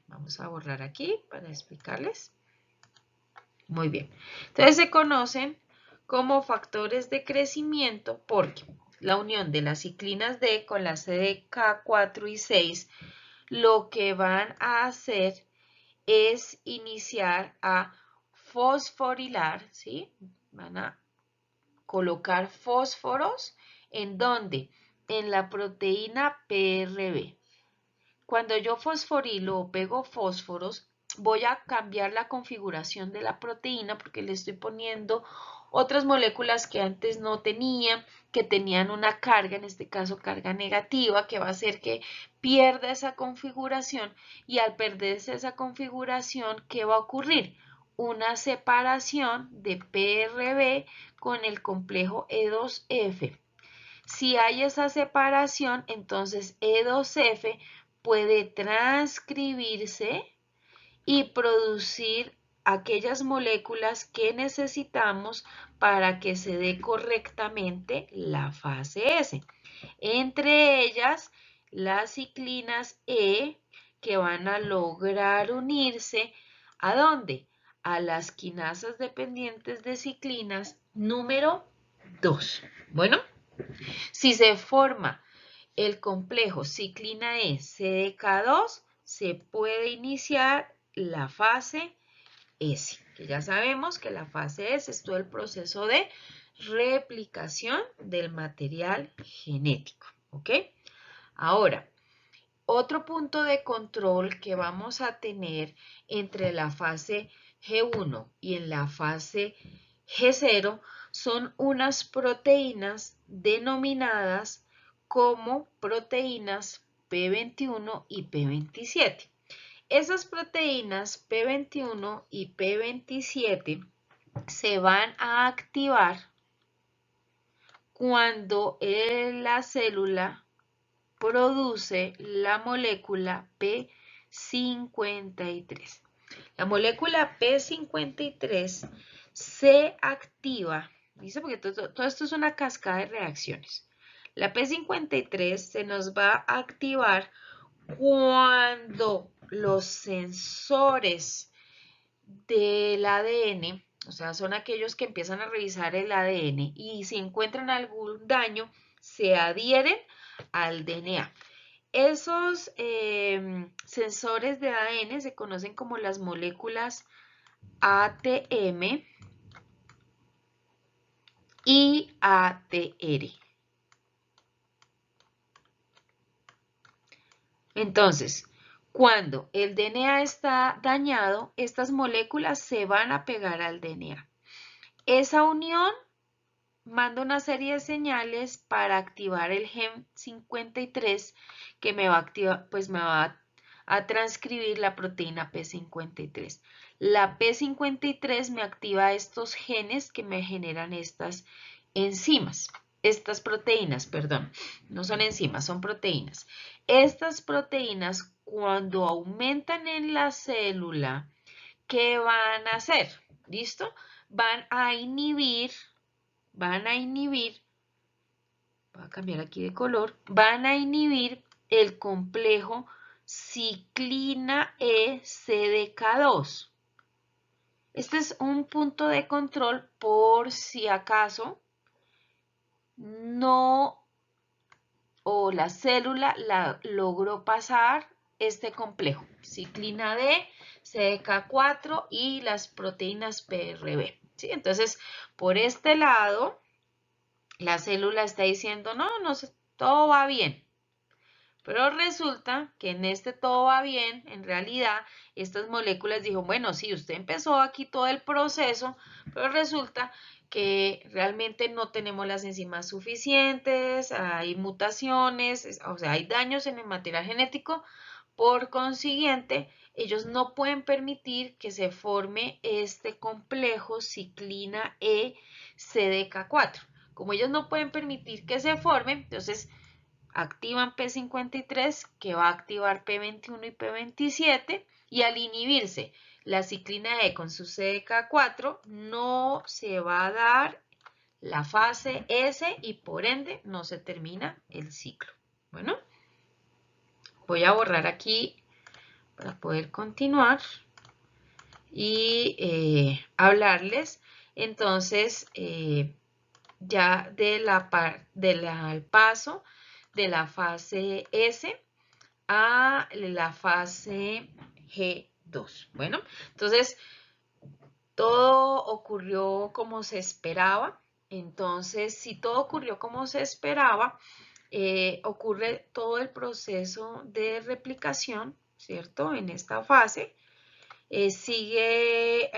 vamos a borrar aquí para explicarles. Muy bien. Entonces se conocen como factores de crecimiento porque la unión de las ciclinas D con las CDK4 y 6 lo que van a hacer es iniciar a fosforilar, ¿sí? Van a colocar fósforos en donde en la proteína PRB. Cuando yo fosforilo o pego fósforos, voy a cambiar la configuración de la proteína porque le estoy poniendo otras moléculas que antes no tenía, que tenían una carga, en este caso carga negativa, que va a hacer que pierda esa configuración y al perderse esa configuración, ¿qué va a ocurrir? Una separación de PRB con el complejo E2F. Si hay esa separación, entonces E2F puede transcribirse y producir aquellas moléculas que necesitamos para que se dé correctamente la fase S. Entre ellas, las ciclinas E que van a lograr unirse, ¿a dónde? A las quinasas dependientes de ciclinas número 2. Bueno, si se forma el complejo ciclina E CDK2, se puede iniciar la fase S, que ya sabemos que la fase S es todo el proceso de replicación del material genético, ¿ok? Ahora, otro punto de control que vamos a tener entre la fase G1 y en la fase G0 son unas proteínas denominadas como proteínas P21 y P27. Esas proteínas P21 y P27 se van a activar cuando la célula produce la molécula P53. La molécula P53 se activa, dice, porque todo esto es una cascada de reacciones. La P53 se nos va a activar cuando los sensores del ADN, o sea, son aquellos que empiezan a revisar el ADN y si encuentran algún daño, se adhieren al DNA. Esos sensores de ADN se conocen como las moléculas ATM y ATR. Entonces, cuando el DNA está dañado, estas moléculas se van a pegar al DNA. Esa unión manda una serie de señales para activar el gen 53 que me va a activar, pues me va a transcribir la proteína P53. La P53 me activa estos genes que me generan estas enzimas, estas proteínas, perdón, no son enzimas, son proteínas. Estas proteínas, cuando aumentan en la célula, ¿qué van a hacer? ¿Listo? Van a inhibir, voy a cambiar aquí de color, van a inhibir el complejo ciclina E-CDK2. Este es un punto de control por si acaso no o la célula logró pasar este complejo, ciclina D, CDK4 y las proteínas PRB. ¿Sí? Entonces, por este lado, la célula está diciendo, no, todo va bien. Pero resulta que en este todo va bien, en realidad, estas moléculas dijo, bueno, sí, usted empezó aquí todo el proceso, pero resulta que realmente no tenemos las enzimas suficientes, hay mutaciones, o sea, hay daños en el material genético, por consiguiente, ellos no pueden permitir que se forme este complejo ciclina E-CDK4. Como ellos no pueden permitir que se forme, entonces activan P53 que va a activar P21 y P27 y al inhibirse la ciclina E con su CDK4 no se va a dar la fase S y por ende no se termina el ciclo. Bueno, voy a borrar aquí para poder continuar y hablarles entonces ya del paso de la fase S a la fase G2. Bueno, entonces todo ocurrió como se esperaba. Entonces, si todo ocurrió como se esperaba, ocurre todo el proceso de replicación, ¿cierto? En esta fase. Sigue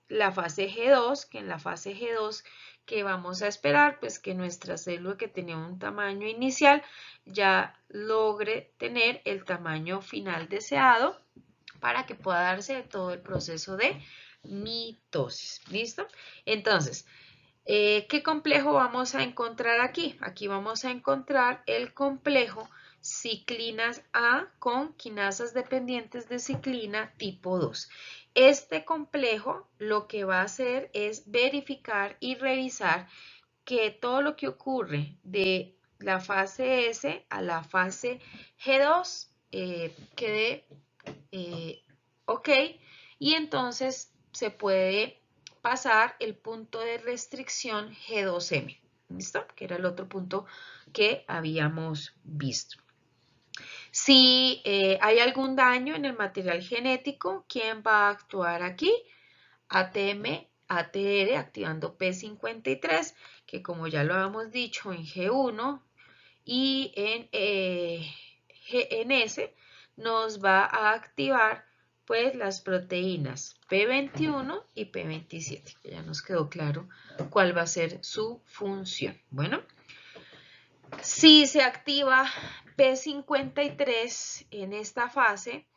la fase G2, que en la fase G2 que vamos a esperar, pues que nuestra célula que tenía un tamaño inicial ya logre tener el tamaño final deseado para que pueda darse todo el proceso de mitosis. ¿Listo? Entonces, ¿qué complejo vamos a encontrar aquí? Aquí vamos a encontrar el complejo ciclinas A con quinasas dependientes de ciclina tipo 2. Este complejo lo que va a hacer es verificar y revisar que todo lo que ocurre de la fase S a la fase G2 quede ok y entonces se puede pasar el punto de restricción G2M. ¿Listo? Que era el otro punto que habíamos visto. Si hay algún daño en el material genético, ¿quién va a actuar aquí? ATM, ATR, activando P53, que como ya lo habíamos dicho en G1 y en GNS, nos va a activar pues las proteínas P21 y P27, que ya nos quedó claro cuál va a ser su función. Bueno, si se activa P53 en esta fase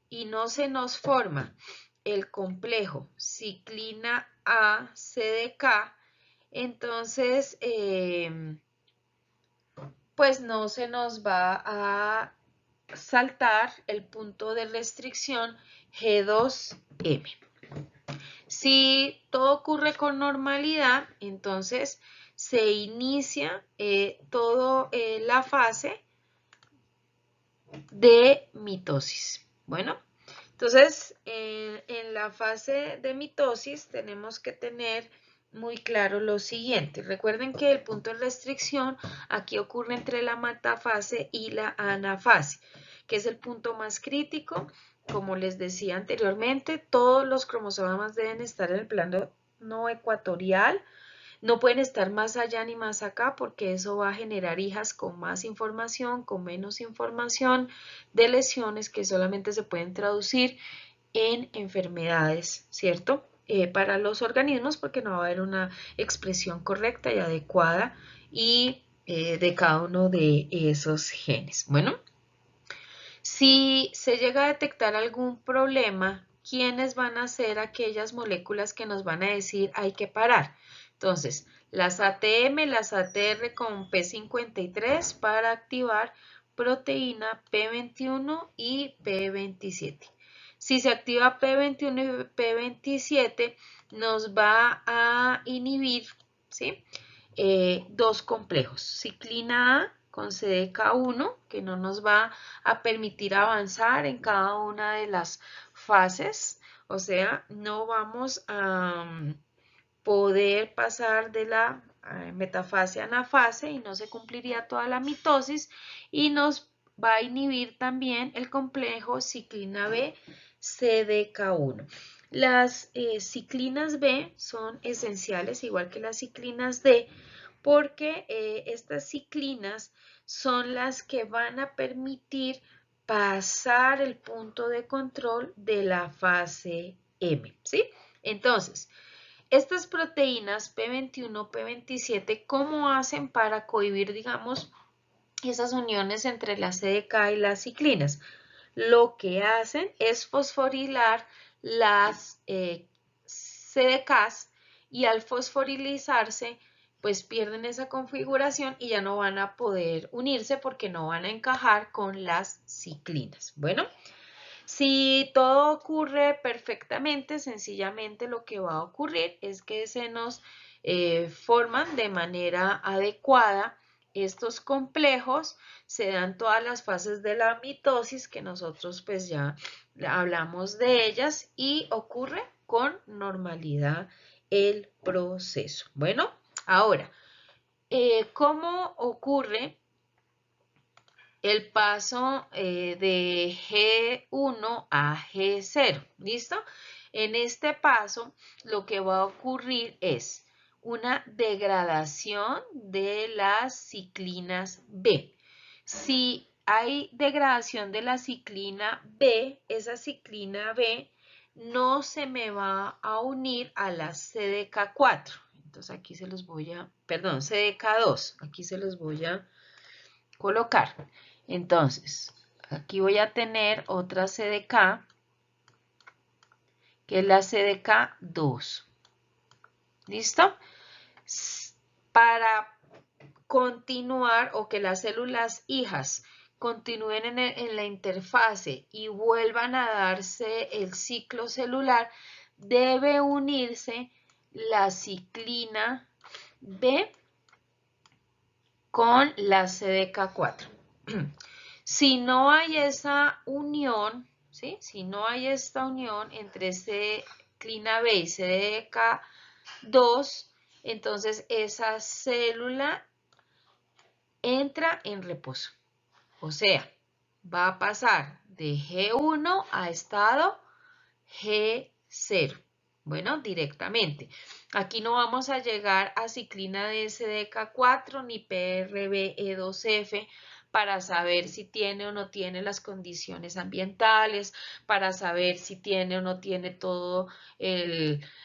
y no se nos forma el complejo ciclina A CDK, entonces pues no se nos va a saltar el punto de restricción G2M. Si todo ocurre con normalidad, entonces se inicia toda la fase de mitosis. Bueno, entonces en la fase de mitosis tenemos que tener muy claro lo siguiente. Recuerden que el punto de restricción aquí ocurre entre la metafase y la anafase, que es el punto más crítico. Como les decía anteriormente, todos los cromosomas deben estar en el plano no ecuatorial. No pueden estar más allá ni más acá porque eso va a generar hijas con más información, con menos información de lesiones que solamente se pueden traducir en enfermedades, ¿cierto? Para los organismos porque no va a haber una expresión correcta y adecuada y de cada uno de esos genes. Bueno, si se llega a detectar algún problema, ¿quiénes van a ser aquellas moléculas que nos van a decir hay que parar? Entonces, las ATM, las ATR con P53 para activar proteína P21 y P27. Si se activa P21 y P27, nos va a inhibir, ¿sí? Dos complejos, ciclina A con CDK1, que no nos va a permitir avanzar en cada una de las fases, o sea, no vamos a poder pasar de la metafase a anafase y no se cumpliría toda la mitosis y nos va a inhibir también el complejo ciclina B CDK1. Las ciclinas B son esenciales, igual que las ciclinas D, porque estas ciclinas son las que van a permitir pasar el punto de control de la fase M, ¿sí? Entonces, estas proteínas P21, P27, ¿cómo hacen para cohibir, digamos, esas uniones entre la CDK y las ciclinas? Lo que hacen es fosforilar las CDKs y al fosforilizarse pues pierden esa configuración y ya no van a poder unirse porque no van a encajar con las ciclinas. Bueno, si todo ocurre perfectamente, sencillamente lo que va a ocurrir es que se nos forman de manera adecuada estos complejos, se dan todas las fases de la mitosis que nosotros pues ya hablamos de ellas y ocurre con normalidad el proceso. Bueno, ahora, ¿cómo ocurre el paso de G1 a G0? ¿Listo? En este paso lo que va a ocurrir es una degradación de las ciclinas B. Si hay degradación de la ciclina B, esa ciclina B no se me va a unir a la CDK4. Entonces aquí se los voy a, perdón, CDK2, aquí se los voy a colocar. Entonces, aquí voy a tener otra CDK, que es la CDK2. ¿Listo? Para continuar o que las células hijas continúen en la interfase y vuelvan a darse el ciclo celular, debe unirse la ciclina B con la CDK4. Si no hay esa unión, ¿sí? Si no hay esta unión entre ciclina B y CDK2, entonces esa célula entra en reposo. O sea, va a pasar de G1 a estado G0. Bueno, directamente. Aquí no vamos a llegar a ciclina de CDK4 ni PRBE2F para saber si tiene o no tiene las condiciones ambientales, para saber si tiene o no tiene todo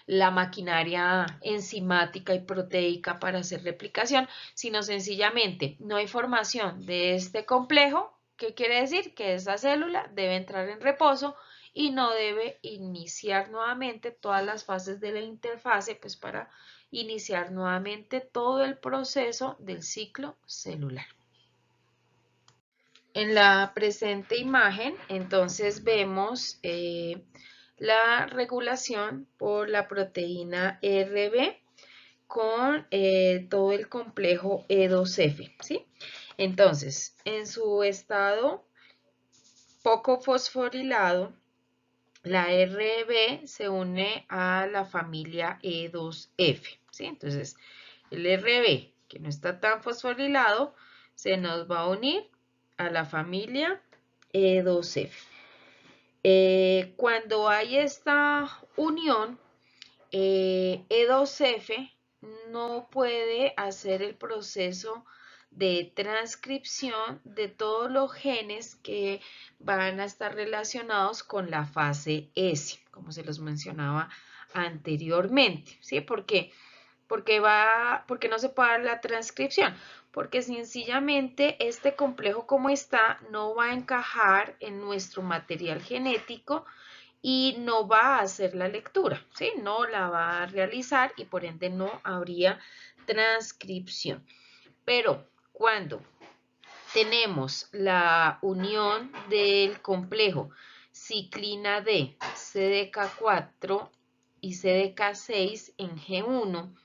la maquinaria enzimática y proteica para hacer replicación, sino sencillamente no hay formación de este complejo. ¿Qué quiere decir? Que esa célula debe entrar en reposo y no debe iniciar nuevamente todas las fases de la interfase, pues para iniciar nuevamente todo el proceso del ciclo celular. En la presente imagen, entonces vemos la regulación por la proteína Rb con todo el complejo E2F, ¿sí? Entonces, en su estado poco fosforilado, la Rb se une a la familia E2F, ¿sí? Entonces, el Rb, que no está tan fosforilado, se nos va a unir a la familia E2F. Cuando hay esta unión, E2F no puede hacer el proceso de transcripción de todos los genes que van a estar relacionados con la fase S, como se los mencionaba anteriormente, ¿sí? ¿Por qué? Porque no se puede dar la transcripción, porque sencillamente este complejo como está no va a encajar en nuestro material genético y no va a hacer la lectura, ¿sí? No la va a realizar y por ende no habría transcripción. Pero cuando tenemos la unión del complejo ciclina D, CDK4 y CDK6 en G1,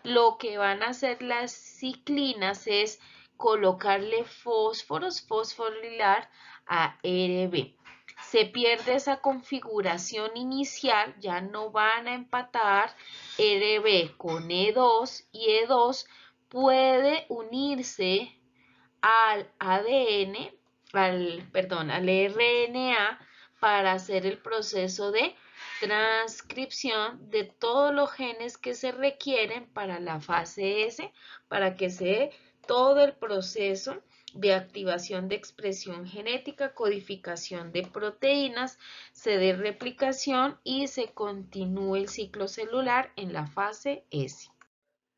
lo que van a hacer las ciclinas es colocarle fosforilar a Rb. Se pierde esa configuración inicial, ya no van a empatar Rb con E2 y E2 puede unirse al ADN, al RNA para hacer el proceso de transcripción de todos los genes que se requieren para la fase S, para que se dé todo el proceso de activación de expresión genética, codificación de proteínas, se dé replicación y se continúe el ciclo celular en la fase S.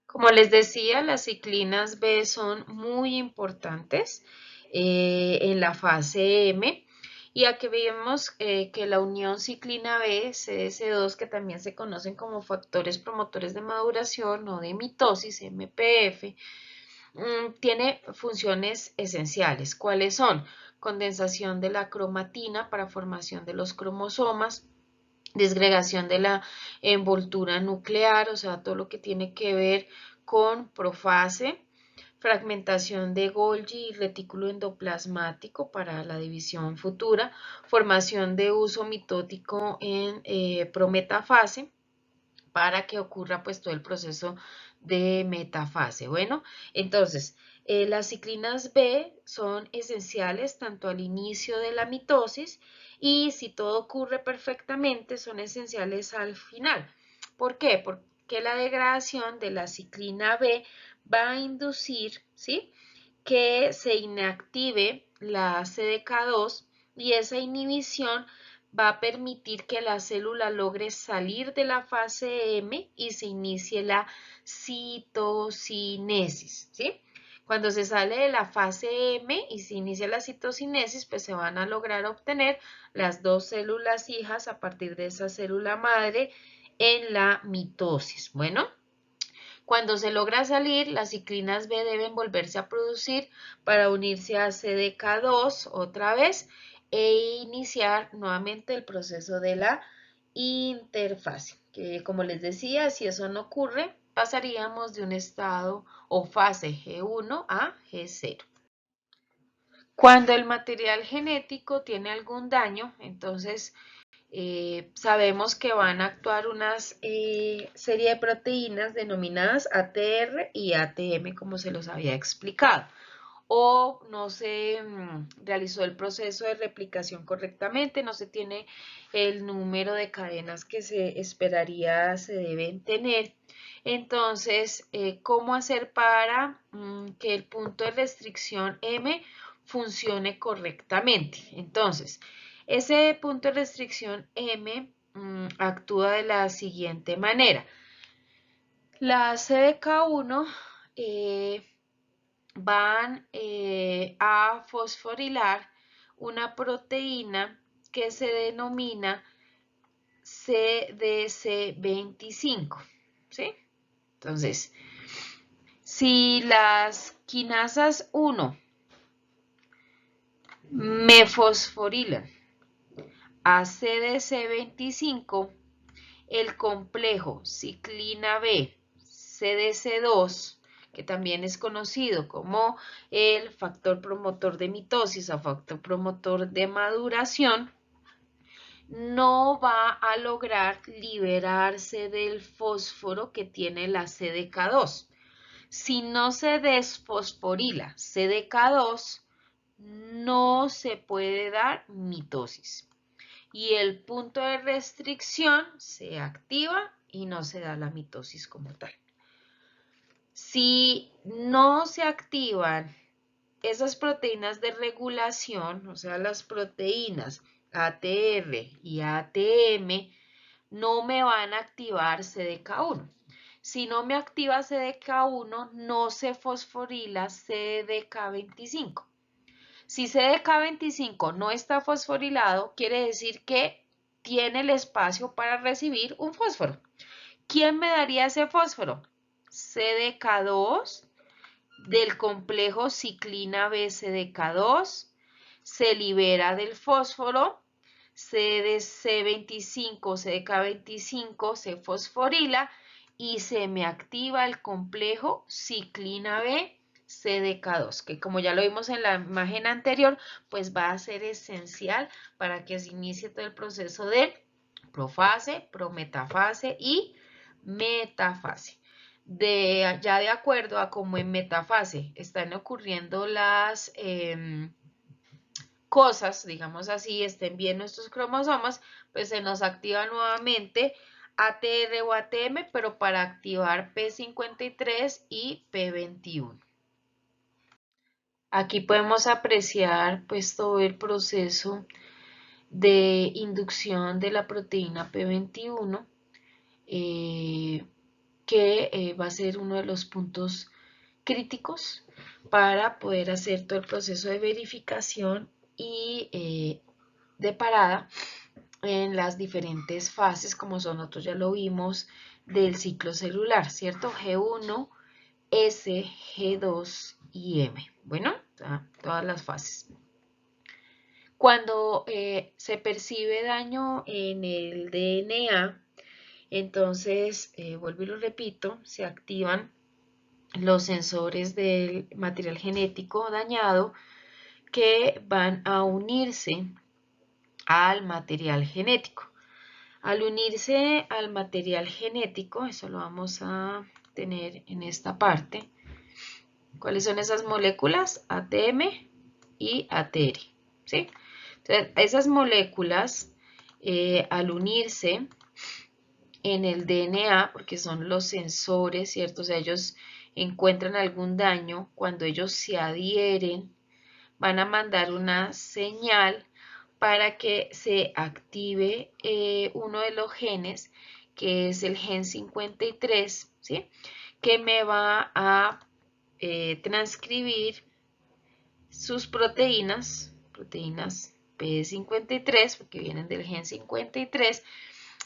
Como les decía, las ciclinas B son muy importantes en la fase M. Y aquí vemos que la unión ciclina B, CDC2, que también se conocen como factores promotores de maduración o de mitosis, MPF, tiene funciones esenciales. ¿Cuáles son? Condensación de la cromatina para formación de los cromosomas, disgregación de la envoltura nuclear, o sea, todo lo que tiene que ver con profase, fragmentación de Golgi y retículo endoplasmático para la división futura, formación de uso mitótico en prometafase para que ocurra pues todo el proceso de metafase. Bueno, entonces las ciclinas B son esenciales tanto al inicio de la mitosis y si todo ocurre perfectamente son esenciales al final. ¿Por qué? Porque la degradación de la ciclina B va a inducir, ¿sí?, que se inactive la CDK2 y esa inhibición va a permitir que la célula logre salir de la fase M y se inicie la citocinesis, ¿sí? Cuando se sale de la fase M y se inicia la citocinesis, pues se van a lograr obtener las dos células hijas a partir de esa célula madre en la mitosis. Bueno, cuando se logra salir, las ciclinas B deben volverse a producir para unirse a CDK2 otra vez e iniciar nuevamente el proceso de la interfase, que como les decía, si eso no ocurre, pasaríamos de un estado o fase G1 a G0. Cuando el material genético tiene algún daño, entonces sabemos que van a actuar una serie de proteínas denominadas ATR y ATM, como se los había explicado. O no se realizó el proceso de replicación correctamente, no se tiene el número de cadenas que se esperaría se deben tener. Entonces, ¿cómo hacer para que el punto de restricción M funcione correctamente. Entonces, ese punto de restricción M actúa de la siguiente manera. La CDK1 van a fosforilar una proteína que se denomina CDC25, ¿sí? Entonces, si las quinasas 1 me fosforilan a CDC25, el complejo ciclina B, CDC2, que también es conocido como el factor promotor de mitosis o factor promotor de maduración, no va a lograr liberarse del fósforo que tiene la CDK2. Si no se desfosforila CDK2, no se puede dar mitosis. Y el punto de restricción se activa y no se da la mitosis como tal. Si no se activan esas proteínas de regulación, o sea, las proteínas ATR y ATM, no me van a activar CDK1. Si no me activa CDK1, no se fosforila CDK25. Si CDK25 no está fosforilado, quiere decir que tiene el espacio para recibir un fósforo. ¿Quién me daría ese fósforo? CDK2 del complejo ciclina B CDK2 se libera del fósforo, CDC25, CDK25 se fosforila y se me activa el complejo ciclina B CDK2, que como ya lo vimos en la imagen anterior, pues va a ser esencial para que se inicie todo el proceso de profase, prometafase y metafase. Ya de acuerdo a cómo en metafase están ocurriendo las cosas, digamos así, estén bien nuestros cromosomas, pues se nos activa nuevamente ATR o ATM, pero para activar P53 y P21. Aquí podemos apreciar pues todo el proceso de inducción de la proteína P21, que va a ser uno de los puntos críticos para poder hacer todo el proceso de verificación y de parada en las diferentes fases, como son, nosotros ya lo vimos, del ciclo celular, ¿cierto? G1, S, G2 y M. Bueno, todas las fases. Cuando se percibe daño en el DNA, entonces, vuelvo y lo repito, se activan los sensores del material genético dañado que van a unirse al material genético. Al unirse al material genético, eso lo vamos a tener en esta parte. ¿Cuáles son esas moléculas? ATM y ATR, ¿sí? Entonces, esas moléculas, al unirse en el DNA, porque son los sensores, ¿cierto? O sea, ellos encuentran algún daño, cuando ellos se adhieren, van a mandar una señal para que se active uno de los genes, que es el gen 53, ¿sí? Que me va a transcribir sus proteínas P53, porque vienen del gen 53,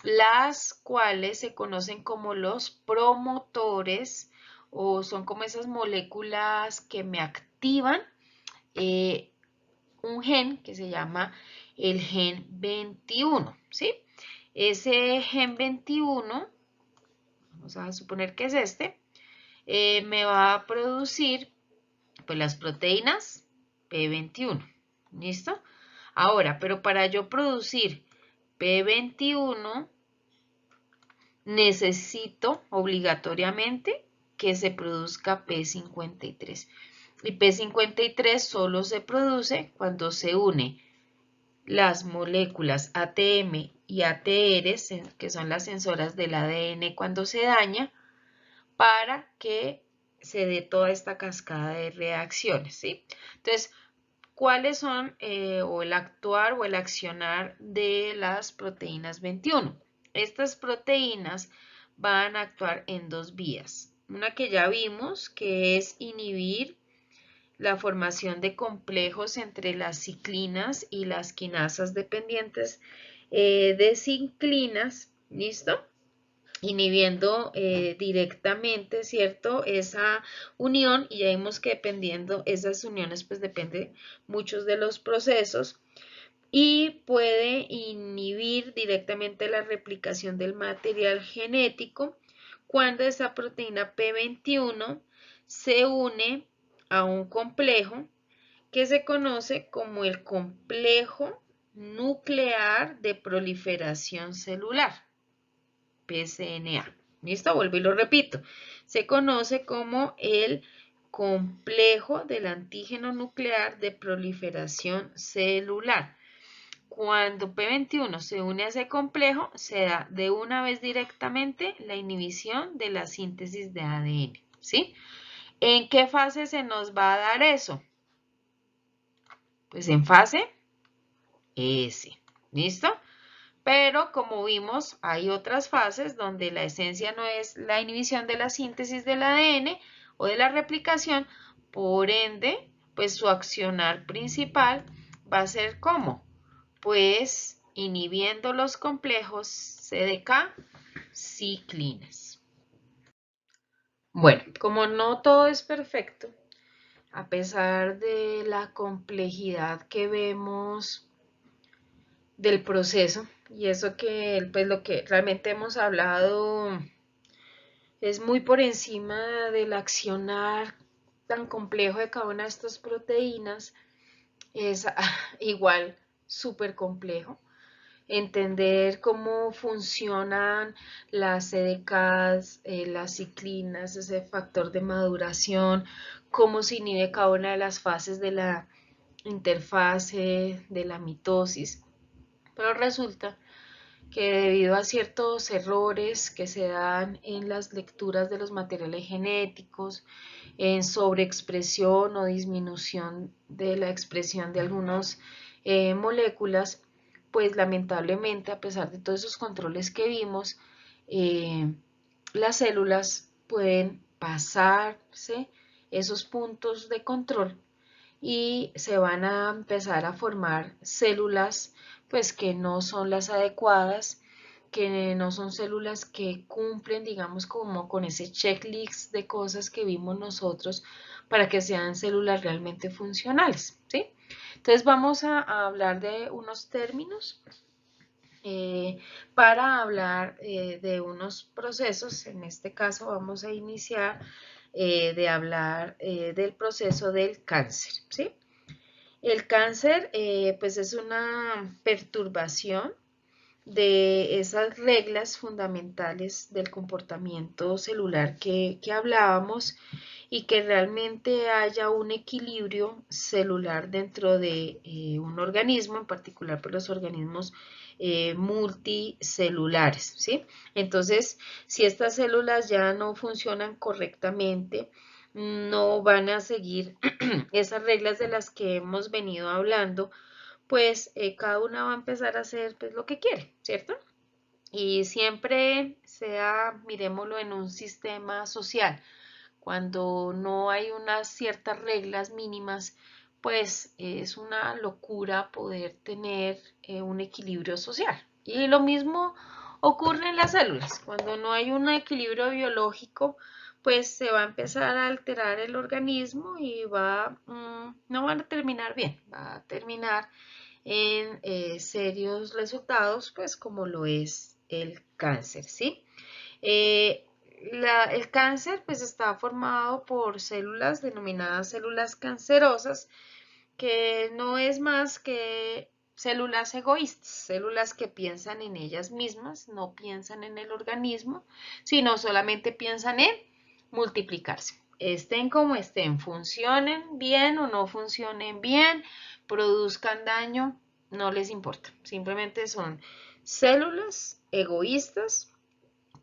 las cuales se conocen como los promotores o son como esas moléculas que me activan un gen que se llama el gen 21, ¿sí? Ese gen 21, vamos a suponer que es este, me va a producir pues las proteínas P21, ¿listo? Ahora, pero para yo producir P21 necesito obligatoriamente que se produzca P53. Y P53 solo se produce cuando se une las moléculas ATM y ATR, que son las sensoras del ADN cuando se daña, para que se dé toda esta cascada de reacciones, ¿sí? Entonces, cuáles son o el actuar o el accionar de las proteínas 21. Estas proteínas van a actuar en dos vías. Una que ya vimos, que es inhibir la formación de complejos entre las ciclinas y las quinasas dependientes de ciclinas, ¿listo? Inhibiendo directamente, ¿cierto? Esa unión, y ya vimos que dependiendo esas uniones, pues depende muchos de los procesos, y puede inhibir directamente la replicación del material genético cuando esa proteína P21 se une a un complejo que se conoce como el complejo nuclear de proliferación celular, PCNA. ¿Listo? Vuelvo y lo repito. Se conoce como el complejo del antígeno nuclear de proliferación celular. Cuando P21 se une a ese complejo, se da de una vez directamente la inhibición de la síntesis de ADN. ¿Sí? ¿En qué fase se nos va a dar eso? Pues en fase S. ¿Listo? Pero como vimos, hay otras fases donde la esencia no es la inhibición de la síntesis del ADN o de la replicación, por ende, pues su accionar principal va a ser ¿cómo? Pues inhibiendo los complejos CDK ciclinas. Bueno, como no todo es perfecto, a pesar de la complejidad que vemos del proceso, y eso que pues lo que realmente hemos hablado es muy por encima del accionar tan complejo de cada una de estas proteínas, es igual súper complejo. Entender cómo funcionan las CDKs, las ciclinas, ese factor de maduración, cómo se inhibe cada una de las fases de la interfase, de la mitosis. Pero resulta que debido a ciertos errores que se dan en las lecturas de los materiales genéticos, en sobreexpresión o disminución de la expresión de algunas moléculas, pues lamentablemente, a pesar de todos esos controles que vimos, las células pueden pasarse esos puntos de control y se van a empezar a formar células pues que no son las adecuadas, que no son células que cumplen, digamos, como con ese checklist de cosas que vimos nosotros para que sean células realmente funcionales, ¿sí? Entonces vamos a hablar de unos términos para hablar de unos procesos. En este caso vamos a iniciar de hablar del proceso del cáncer, ¿sí? El cáncer pues es una perturbación de esas reglas fundamentales del comportamiento celular que hablábamos y que realmente haya un equilibrio celular dentro de un organismo, en particular por los organismos multicelulares, ¿sí? Entonces, si estas células ya no funcionan correctamente, no van a seguir esas reglas de las que hemos venido hablando, pues cada una va a empezar a hacer pues, lo que quiere, ¿cierto? Y siempre sea, miremoslo en un sistema social, cuando no hay unas ciertas reglas mínimas, pues es una locura poder tener un equilibrio social. Y lo mismo ocurre en las células, cuando no hay un equilibrio biológico, pues se va a empezar a alterar el organismo y no van a terminar bien, va a terminar en serios resultados, pues como lo es el cáncer, ¿sí? El cáncer pues está formado por células denominadas células cancerosas, que no es más que células egoístas, células que piensan en ellas mismas, no piensan en el organismo, sino solamente piensan en multiplicarse. Estén como estén, funcionen bien o no funcionen bien, produzcan daño, no les importa. Simplemente son células egoístas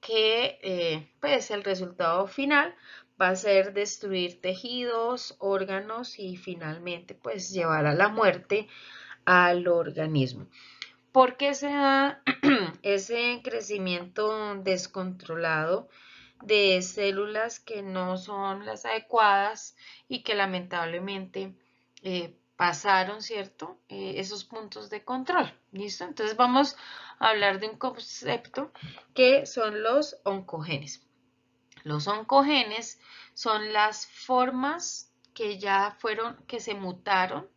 que pues el resultado final va a ser destruir tejidos, órganos y finalmente pues llevar a la muerte al organismo. ¿Por qué se da ese crecimiento descontrolado de células que no son las adecuadas y que lamentablemente pasaron, ¿cierto? Esos puntos de control, ¿listo? Entonces vamos a hablar de un concepto que son los oncogenes. Los oncogenes son las formas que ya fueron, que se mutaron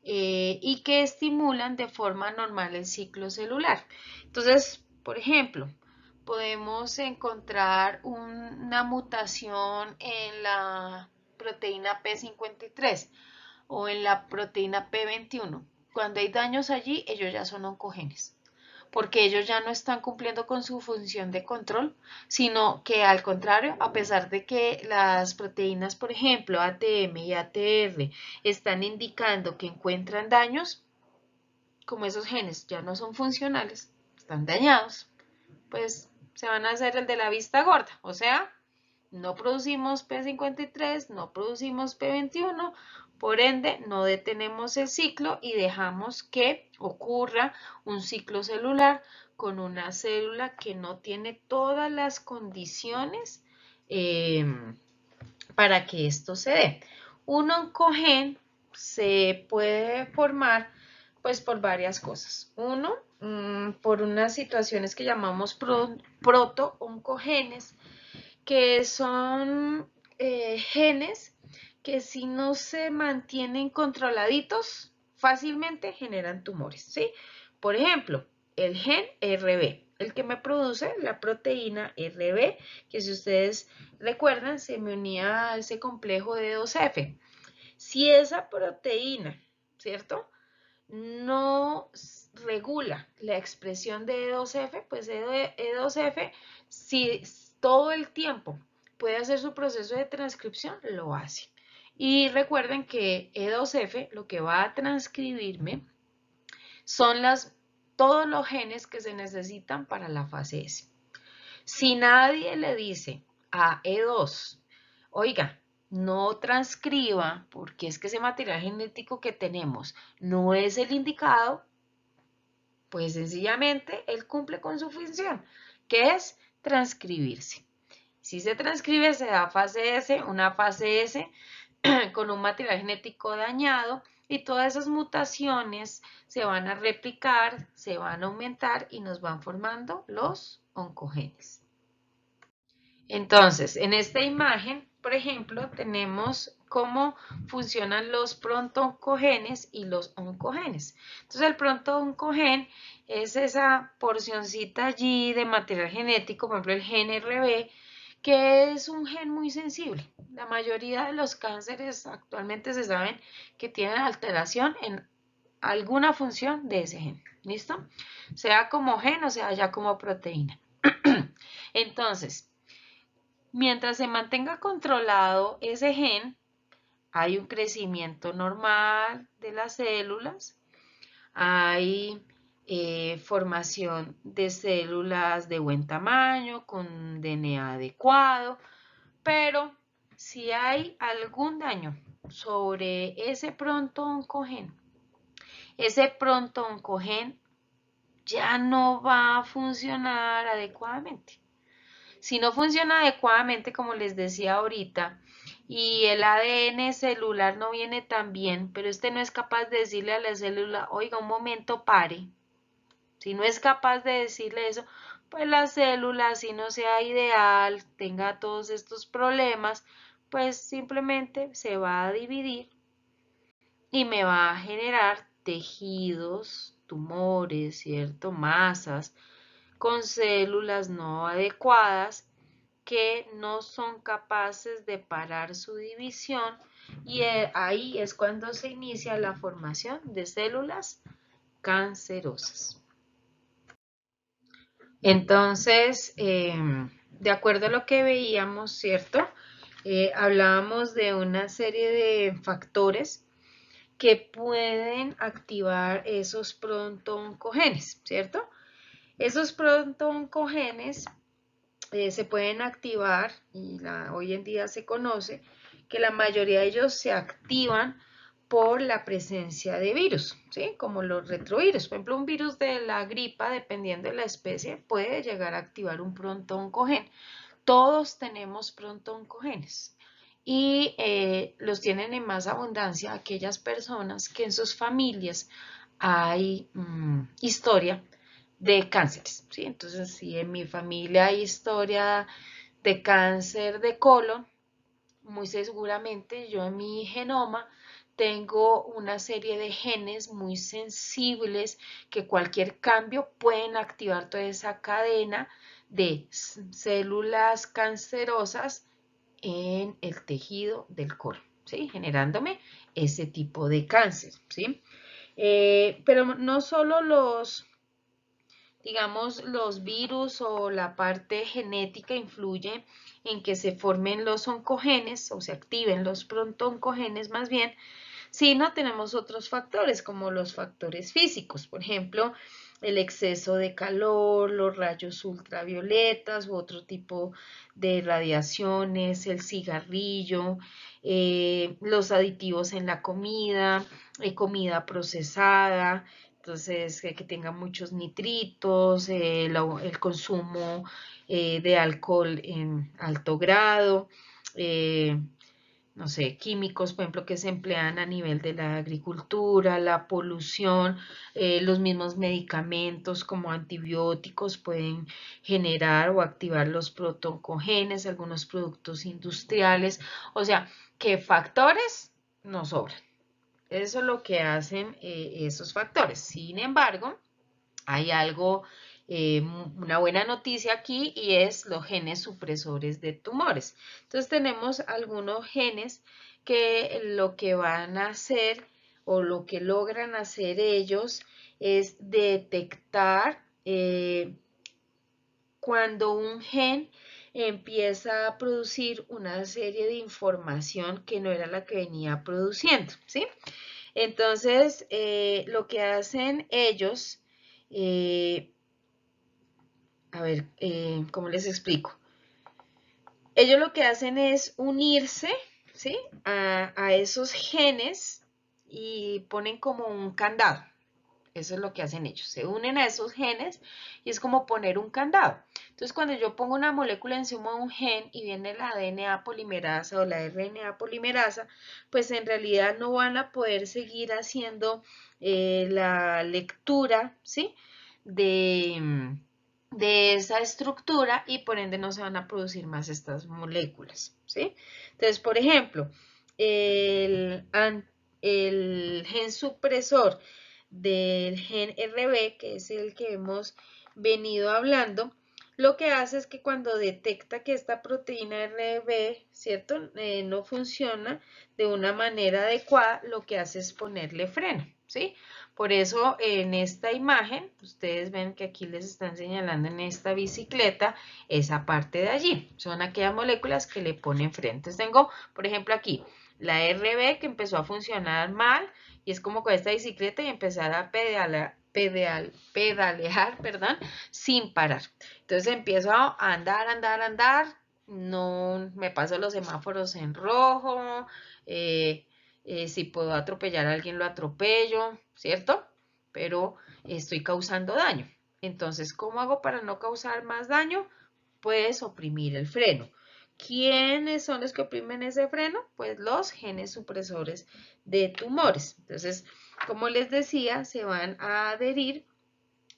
y que estimulan de forma normal el ciclo celular. Entonces, por ejemplo, podemos encontrar una mutación en la proteína P53 o en la proteína P21. Cuando hay daños allí, ellos ya son oncogenes, porque ellos ya no están cumpliendo con su función de control, sino que al contrario, a pesar de que las proteínas, por ejemplo, ATM y ATR, están indicando que encuentran daños, como esos genes ya no son funcionales, están dañados, pues se van a hacer el de la vista gorda, o sea, no producimos P53, no producimos P21, por ende no detenemos el ciclo y dejamos que ocurra un ciclo celular con una célula que no tiene todas las condiciones para que esto se dé. Un oncogen se puede formar pues por varias cosas. Uno, por unas situaciones que llamamos proto-oncogenes, que son genes que si no se mantienen controladitos, fácilmente generan tumores, ¿sí? Por ejemplo, el gen RB, el que me produce la proteína RB, que si ustedes recuerdan, se me unía a ese complejo de 2F. Si esa proteína, ¿cierto?, no regula la expresión de E2F, pues E2F, si todo el tiempo puede hacer su proceso de transcripción, lo hace. Y recuerden que E2F lo que va a transcribirme son todos los genes que se necesitan para la fase S. Si nadie le dice a E2, oiga, no transcriba porque es que ese material genético que tenemos no es el indicado, pues sencillamente él cumple con su función, que es transcribirse. Si se transcribe, se da fase S, una fase S con un material genético dañado y todas esas mutaciones se van a replicar, se van a aumentar y nos van formando los oncogenes. Entonces, en esta imagen, por ejemplo, tenemos cómo funcionan los pronto-oncogenes y los oncogenes. Entonces, el pronto-oncogen es esa porcioncita allí de material genético, por ejemplo, el gen RB, que es un gen muy sensible. La mayoría de los cánceres actualmente se saben que tienen alteración en alguna función de ese gen. ¿Listo? Sea como gen o sea ya como proteína. Entonces, mientras se mantenga controlado ese gen, hay un crecimiento normal de las células, hay formación de células de buen tamaño, con DNA adecuado, pero si hay algún daño sobre ese pronto-oncogen, ese pronto-oncogen ya no va a funcionar adecuadamente. Si no funciona adecuadamente, como les decía ahorita, y el ADN celular no viene tan bien, pero este no es capaz de decirle a la célula, oiga, un momento, pare. Si no es capaz de decirle eso, pues la célula, si no sea ideal, tenga todos estos problemas, pues simplemente se va a dividir y me va a generar tejidos, tumores, ¿cierto? Masas con células no adecuadas que no son capaces de parar su división y ahí es cuando se inicia la formación de células cancerosas. Entonces, de acuerdo a lo que veíamos, ¿cierto? Hablábamos de una serie de factores que pueden activar esos pronto-oncogenes, ¿cierto? Esos pronto-oncogenes se pueden activar, y hoy en día se conoce que la mayoría de ellos se activan por la presencia de virus, ¿sí? Como los retrovirus. Por ejemplo, un virus de la gripa, dependiendo de la especie, puede llegar a activar un pronto-oncogen. Todos tenemos pronto-oncogenes y los tienen en más abundancia aquellas personas que en sus familias hay historia de cánceres, ¿sí? Entonces, si en mi familia hay historia de cáncer de colon, muy seguramente yo en mi genoma tengo una serie de genes muy sensibles que cualquier cambio pueden activar toda esa cadena de células cancerosas en el tejido del colon, ¿sí? Generándome ese tipo de cáncer, ¿sí? Pero no solo digamos, los virus o la parte genética influye en que se formen los oncogenes o se activen los pronto-oncogenes más bien, sino tenemos otros factores como los factores físicos, por ejemplo, el exceso de calor, los rayos ultravioletas u otro tipo de radiaciones, el cigarrillo, los aditivos en la comida, comida procesada, entonces que tenga muchos nitritos, el consumo de alcohol en alto grado, no sé, químicos, por ejemplo, que se emplean a nivel de la agricultura, la polución, los mismos medicamentos como antibióticos pueden generar o activar los protoncogenes, algunos productos industriales, o sea, que factores nos sobran. Eso es lo que hacen esos factores. Sin embargo, hay algo, una buena noticia aquí y es los genes supresores de tumores. Entonces tenemos algunos genes que lo que van a hacer o lo que logran hacer ellos es detectar cuando un gen empieza a producir una serie de información que no era la que venía produciendo, ¿sí? Entonces, lo que hacen ellos, a ver, ¿cómo les explico? Ellos lo que hacen es unirse, ¿sí? A esos genes y ponen como un candado. Eso es lo que hacen ellos. Se unen a esos genes y es como poner un candado. Entonces, cuando yo pongo una molécula encima de un gen y viene la DNA polimerasa o la RNA polimerasa, pues en realidad no van a poder seguir haciendo la lectura, ¿sí? De esa estructura y por ende no se van a producir más estas moléculas, ¿sí? Entonces, por ejemplo, el, el gen supresor del gen RB, que es el que hemos venido hablando, lo que hace es que cuando detecta que esta proteína RB, ¿cierto? No funciona de una manera adecuada, lo que hace es ponerle freno, ¿sí? Por eso en esta imagen, ustedes ven que aquí les están señalando en esta bicicleta esa parte de allí. Son aquellas moléculas que le ponen freno. Entonces tengo, por ejemplo, aquí la RB que empezó a funcionar mal y es como con esta bicicleta y empezar a pedalear, perdón, sin parar. Entonces empiezo a andar, no me paso los semáforos en rojo, si puedo atropellar a alguien lo atropello, ¿cierto? Pero estoy causando daño. Entonces, ¿cómo hago para no causar más daño? Puedes oprimir el freno. ¿Quiénes son los que oprimen ese freno? Pues los genes supresores de tumores. Entonces, como les decía, se van a adherir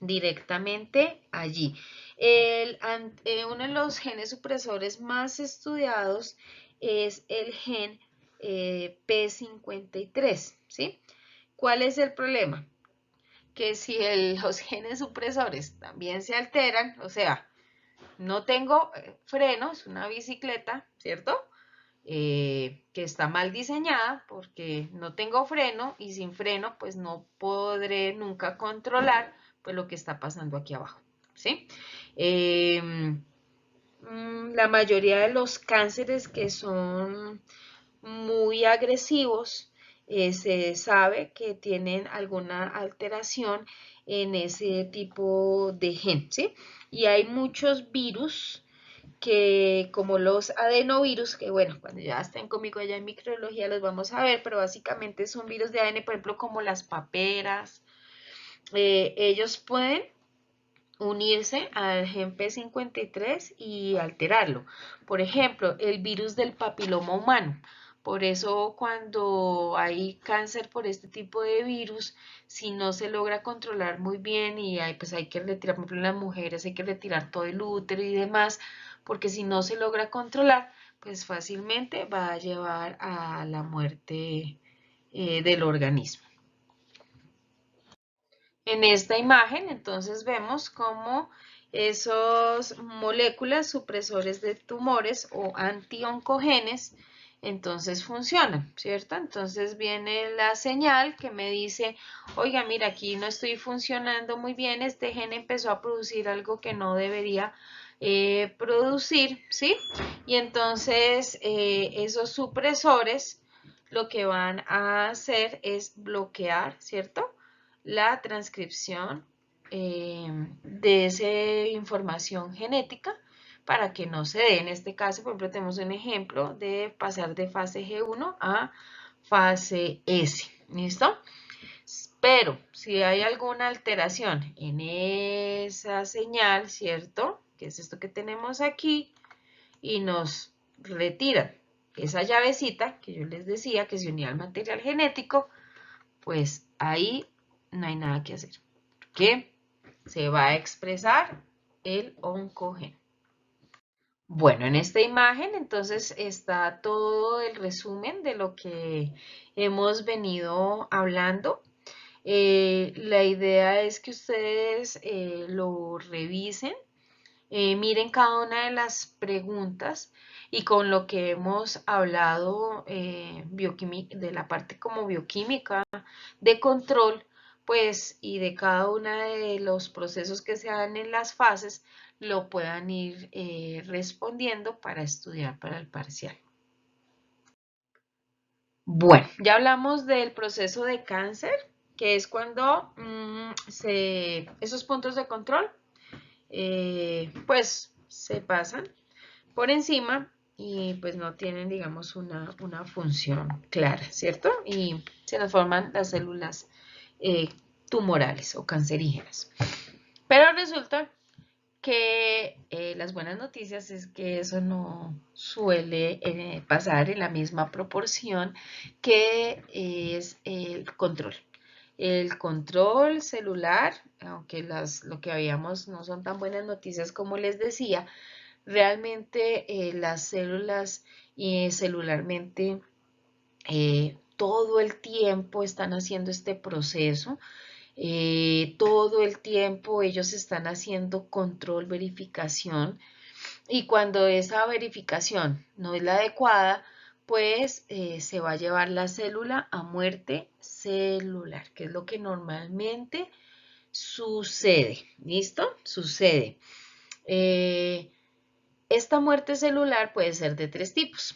directamente allí. Uno de los genes supresores más estudiados es el gen P53, ¿sí? ¿Cuál es el problema? Que si los genes supresores también se alteran, o sea, no tengo frenos, una bicicleta, ¿cierto? Que está mal diseñada porque no tengo freno y sin freno pues no podré nunca controlar pues lo que está pasando aquí abajo, ¿sí? La mayoría de los cánceres que son muy agresivos se sabe que tienen alguna alteración en ese tipo de gen, ¿sí? Y hay muchos virus que como los adenovirus, que bueno, cuando ya estén conmigo allá en microbiología los vamos a ver, pero básicamente son virus de ADN, por ejemplo, como las paperas, ellos pueden unirse al gen P53 y alterarlo. Por ejemplo, el virus del papiloma humano. Por eso cuando hay cáncer por este tipo de virus, si no se logra controlar muy bien y pues hay que retirar, por ejemplo, en las mujeres hay que retirar todo el útero y demás, porque si no se logra controlar, pues fácilmente va a llevar a la muerte del organismo. En esta imagen, entonces, vemos cómo esos moléculas supresores de tumores o antioncogenes, entonces funcionan, ¿cierto? Entonces viene la señal que me dice, oiga, mira, aquí no estoy funcionando muy bien, este gen empezó a producir algo que no debería producir, ¿sí? Y entonces esos supresores lo que van a hacer es bloquear, ¿cierto?, la transcripción de esa información genética para que no se dé. En este caso, por ejemplo, tenemos un ejemplo de pasar de fase G1 a fase S. ¿Listo? Pero si hay alguna alteración en esa señal, ¿cierto? Que es esto que tenemos aquí, y nos retiran esa llavecita que yo les decía que se unía al material genético, pues ahí no hay nada que hacer. ¿Qué? Se va a expresar el oncogen. Bueno, en esta imagen entonces está todo el resumen de lo que hemos venido hablando. La idea es que ustedes lo revisen, miren cada una de las preguntas y con lo que hemos hablado de la parte como bioquímica, de control, pues, y de cada uno de los procesos que se dan en las fases, lo puedan ir respondiendo para estudiar para el parcial. Bueno, ya hablamos del proceso de cáncer, que es cuando esos puntos de control pues se pasan por encima y pues no tienen, digamos, una función clara, ¿cierto? Y se nos forman las células tumorales o cancerígenas. Pero resulta que las buenas noticias es que eso no suele pasar en la misma proporción que es el control. El control celular, aunque lo que habíamos no son tan buenas noticias como les decía, realmente las células celularmente todo el tiempo están haciendo este proceso, todo el tiempo ellos están haciendo control, verificación, y cuando esa verificación no es la adecuada, pues se va a llevar la célula a muerte celular, que es lo que normalmente sucede. ¿Listo? Sucede. Esta muerte celular puede ser de tres tipos.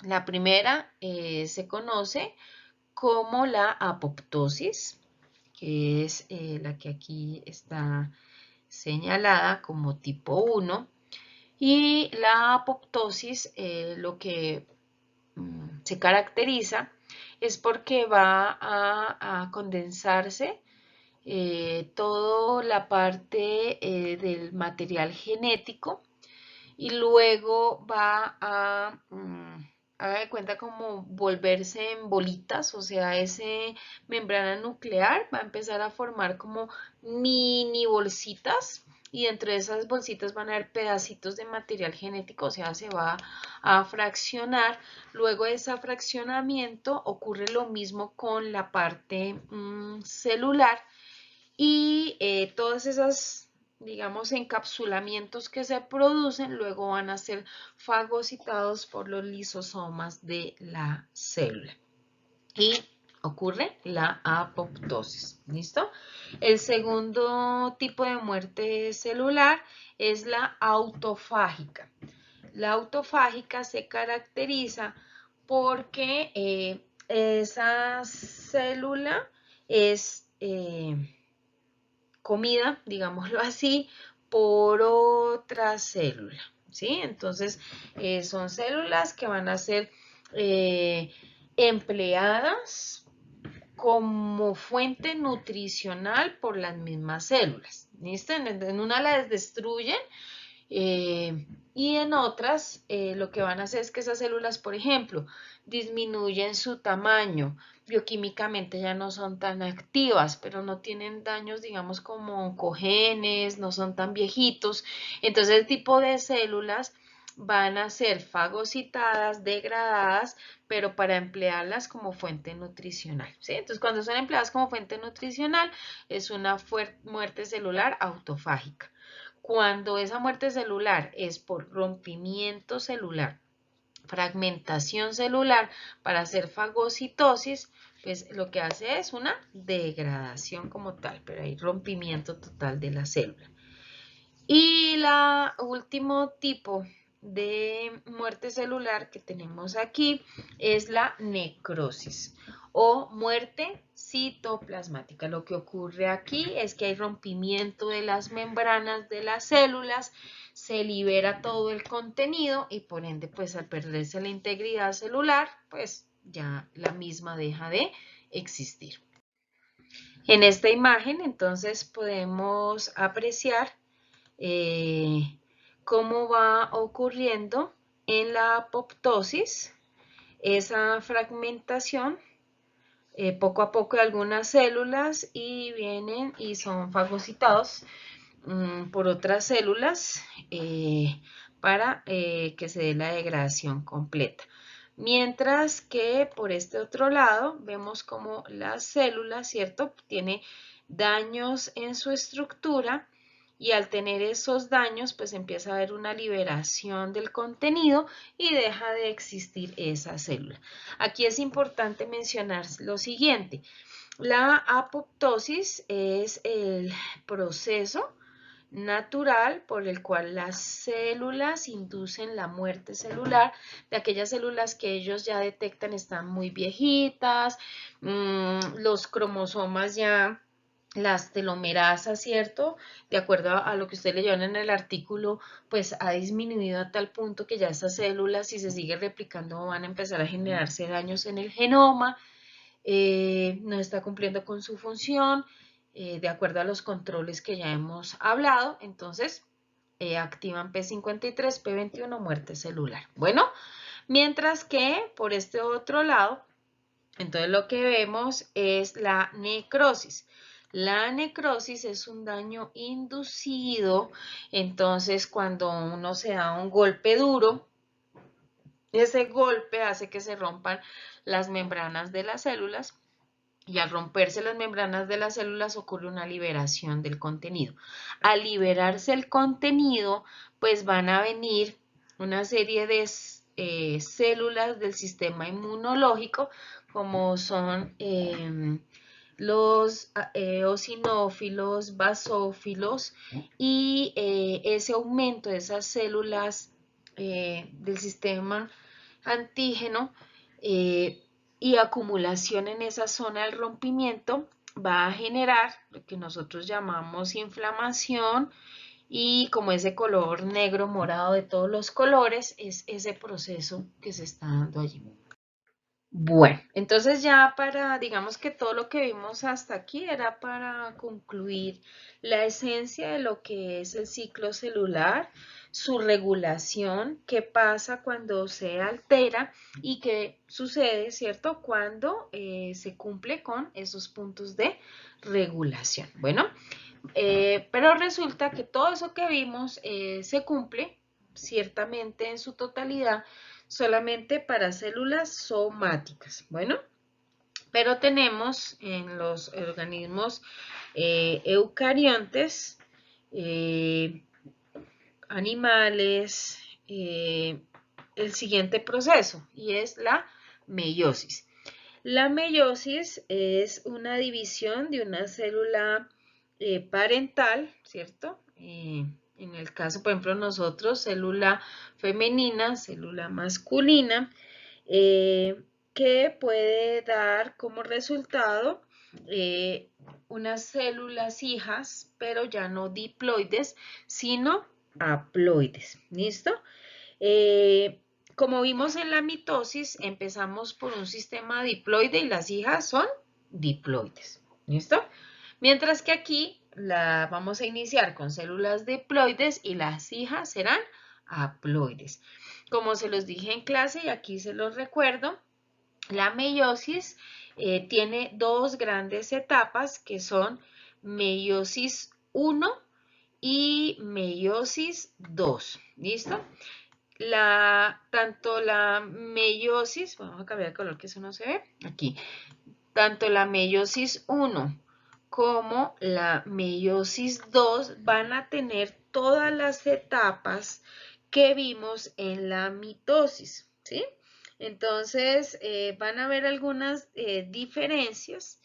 La primera se conoce como la apoptosis, que es la que aquí está señalada como tipo 1. Y la apoptosis lo que se caracteriza es porque va a condensarse toda la parte del material genético y luego va haga de cuenta como volverse en bolitas, o sea, ese membrana nuclear va a empezar a formar como mini bolsitas y dentro de esas bolsitas van a haber pedacitos de material genético, o sea, se va a fraccionar. Luego de ese fraccionamiento ocurre lo mismo con la parte celular y todas esas, digamos, encapsulamientos que se producen luego van a ser fagocitados por los lisosomas de la célula. Y ocurre la apoptosis. ¿Listo? El segundo tipo de muerte celular es la autofágica. La autofágica se caracteriza porque esa célula es comida, digámoslo así, por otra célula. ¿sí? Entonces, son células que van a ser empleadas como fuente nutricional por las mismas células. ¿Listo? En una las destruyen y en otras lo que van a hacer es que esas células, por ejemplo, disminuyen su tamaño, bioquímicamente ya no son tan activas, pero no tienen daños, digamos, como oncogenes, no son tan viejitos. Entonces, el tipo de células van a ser fagocitadas, degradadas, pero para emplearlas como fuente nutricional, ¿sí? Entonces, cuando son empleadas como fuente nutricional, es una muerte celular autofágica. Cuando esa muerte celular es por rompimiento celular, fragmentación celular para hacer fagocitosis, pues lo que hace es una degradación como tal, pero hay rompimiento total de la célula. Y la último tipo de muerte celular que tenemos aquí es la necrosis o muerte citoplasmática. Lo que ocurre aquí es que hay rompimiento de las membranas de las células, se libera todo el contenido y por ende, pues al perderse la integridad celular, pues ya la misma deja de existir. En esta imagen, entonces, podemos apreciar cómo va ocurriendo en la apoptosis esa fragmentación poco a poco de algunas células y vienen y son fagocitados por otras células para que se dé la degradación completa. Mientras que por este otro lado vemos como las células, ¿cierto? Tiene daños en su estructura y al tener esos daños pues empieza a haber una liberación del contenido y deja de existir esa célula. Aquí es importante mencionar lo siguiente. La apoptosis es el proceso natural por el cual las células inducen la muerte celular de aquellas células que ellos ya detectan están muy viejitas, los cromosomas ya, las telomerasas, ¿cierto? De acuerdo a lo que usted leyó en el artículo, pues ha disminuido a tal punto que ya estas células, si se sigue replicando, van a empezar a generarse daños en el genoma, no está cumpliendo con su función, de acuerdo a los controles que ya hemos hablado, entonces activan P53, P21, muerte celular. Bueno, mientras que por este otro lado, entonces lo que vemos es la necrosis. La necrosis es un daño inducido, entonces cuando uno se da un golpe duro, ese golpe hace que se rompan las membranas de las células y al romperse las membranas de las células ocurre una liberación del contenido. Al liberarse el contenido, pues van a venir una serie de células del sistema inmunológico, como son los eosinófilos, basófilos, y ese aumento de esas células del sistema antígeno y acumulación en esa zona del rompimiento va a generar lo que nosotros llamamos inflamación y como ese color negro, morado de todos los colores, es ese proceso que se está dando allí. Bueno, entonces ya digamos que todo lo que vimos hasta aquí era para concluir la esencia de lo que es el ciclo celular, su regulación, qué pasa cuando se altera y qué sucede, ¿cierto? Cuando se cumple con esos puntos de regulación. Bueno, pero resulta que todo eso que vimos se cumple ciertamente en su totalidad solamente para células somáticas. Bueno, pero tenemos en los organismos eucariontes, animales, el siguiente proceso y es la meiosis. La meiosis es una división de una célula parental, ¿cierto? En el caso, por ejemplo, nosotros, célula femenina, célula masculina, que puede dar como resultado unas células hijas, pero ya no diploides, sino haploides. ¿Listo? Como vimos en la mitosis, empezamos por un sistema diploide y las hijas son diploides. ¿Listo? Mientras que aquí vamos a iniciar con células diploides y las hijas serán haploides. Como se los dije en clase y aquí se los recuerdo, la meiosis tiene dos grandes etapas que son meiosis 1 y meiosis 2. ¿Listo? Tanto la meiosis, vamos a cambiar de color que eso no se ve, aquí, tanto la meiosis 1 como la meiosis 2 van a tener todas las etapas que vimos en la mitosis, ¿sí? Entonces, van a haber algunas diferencias,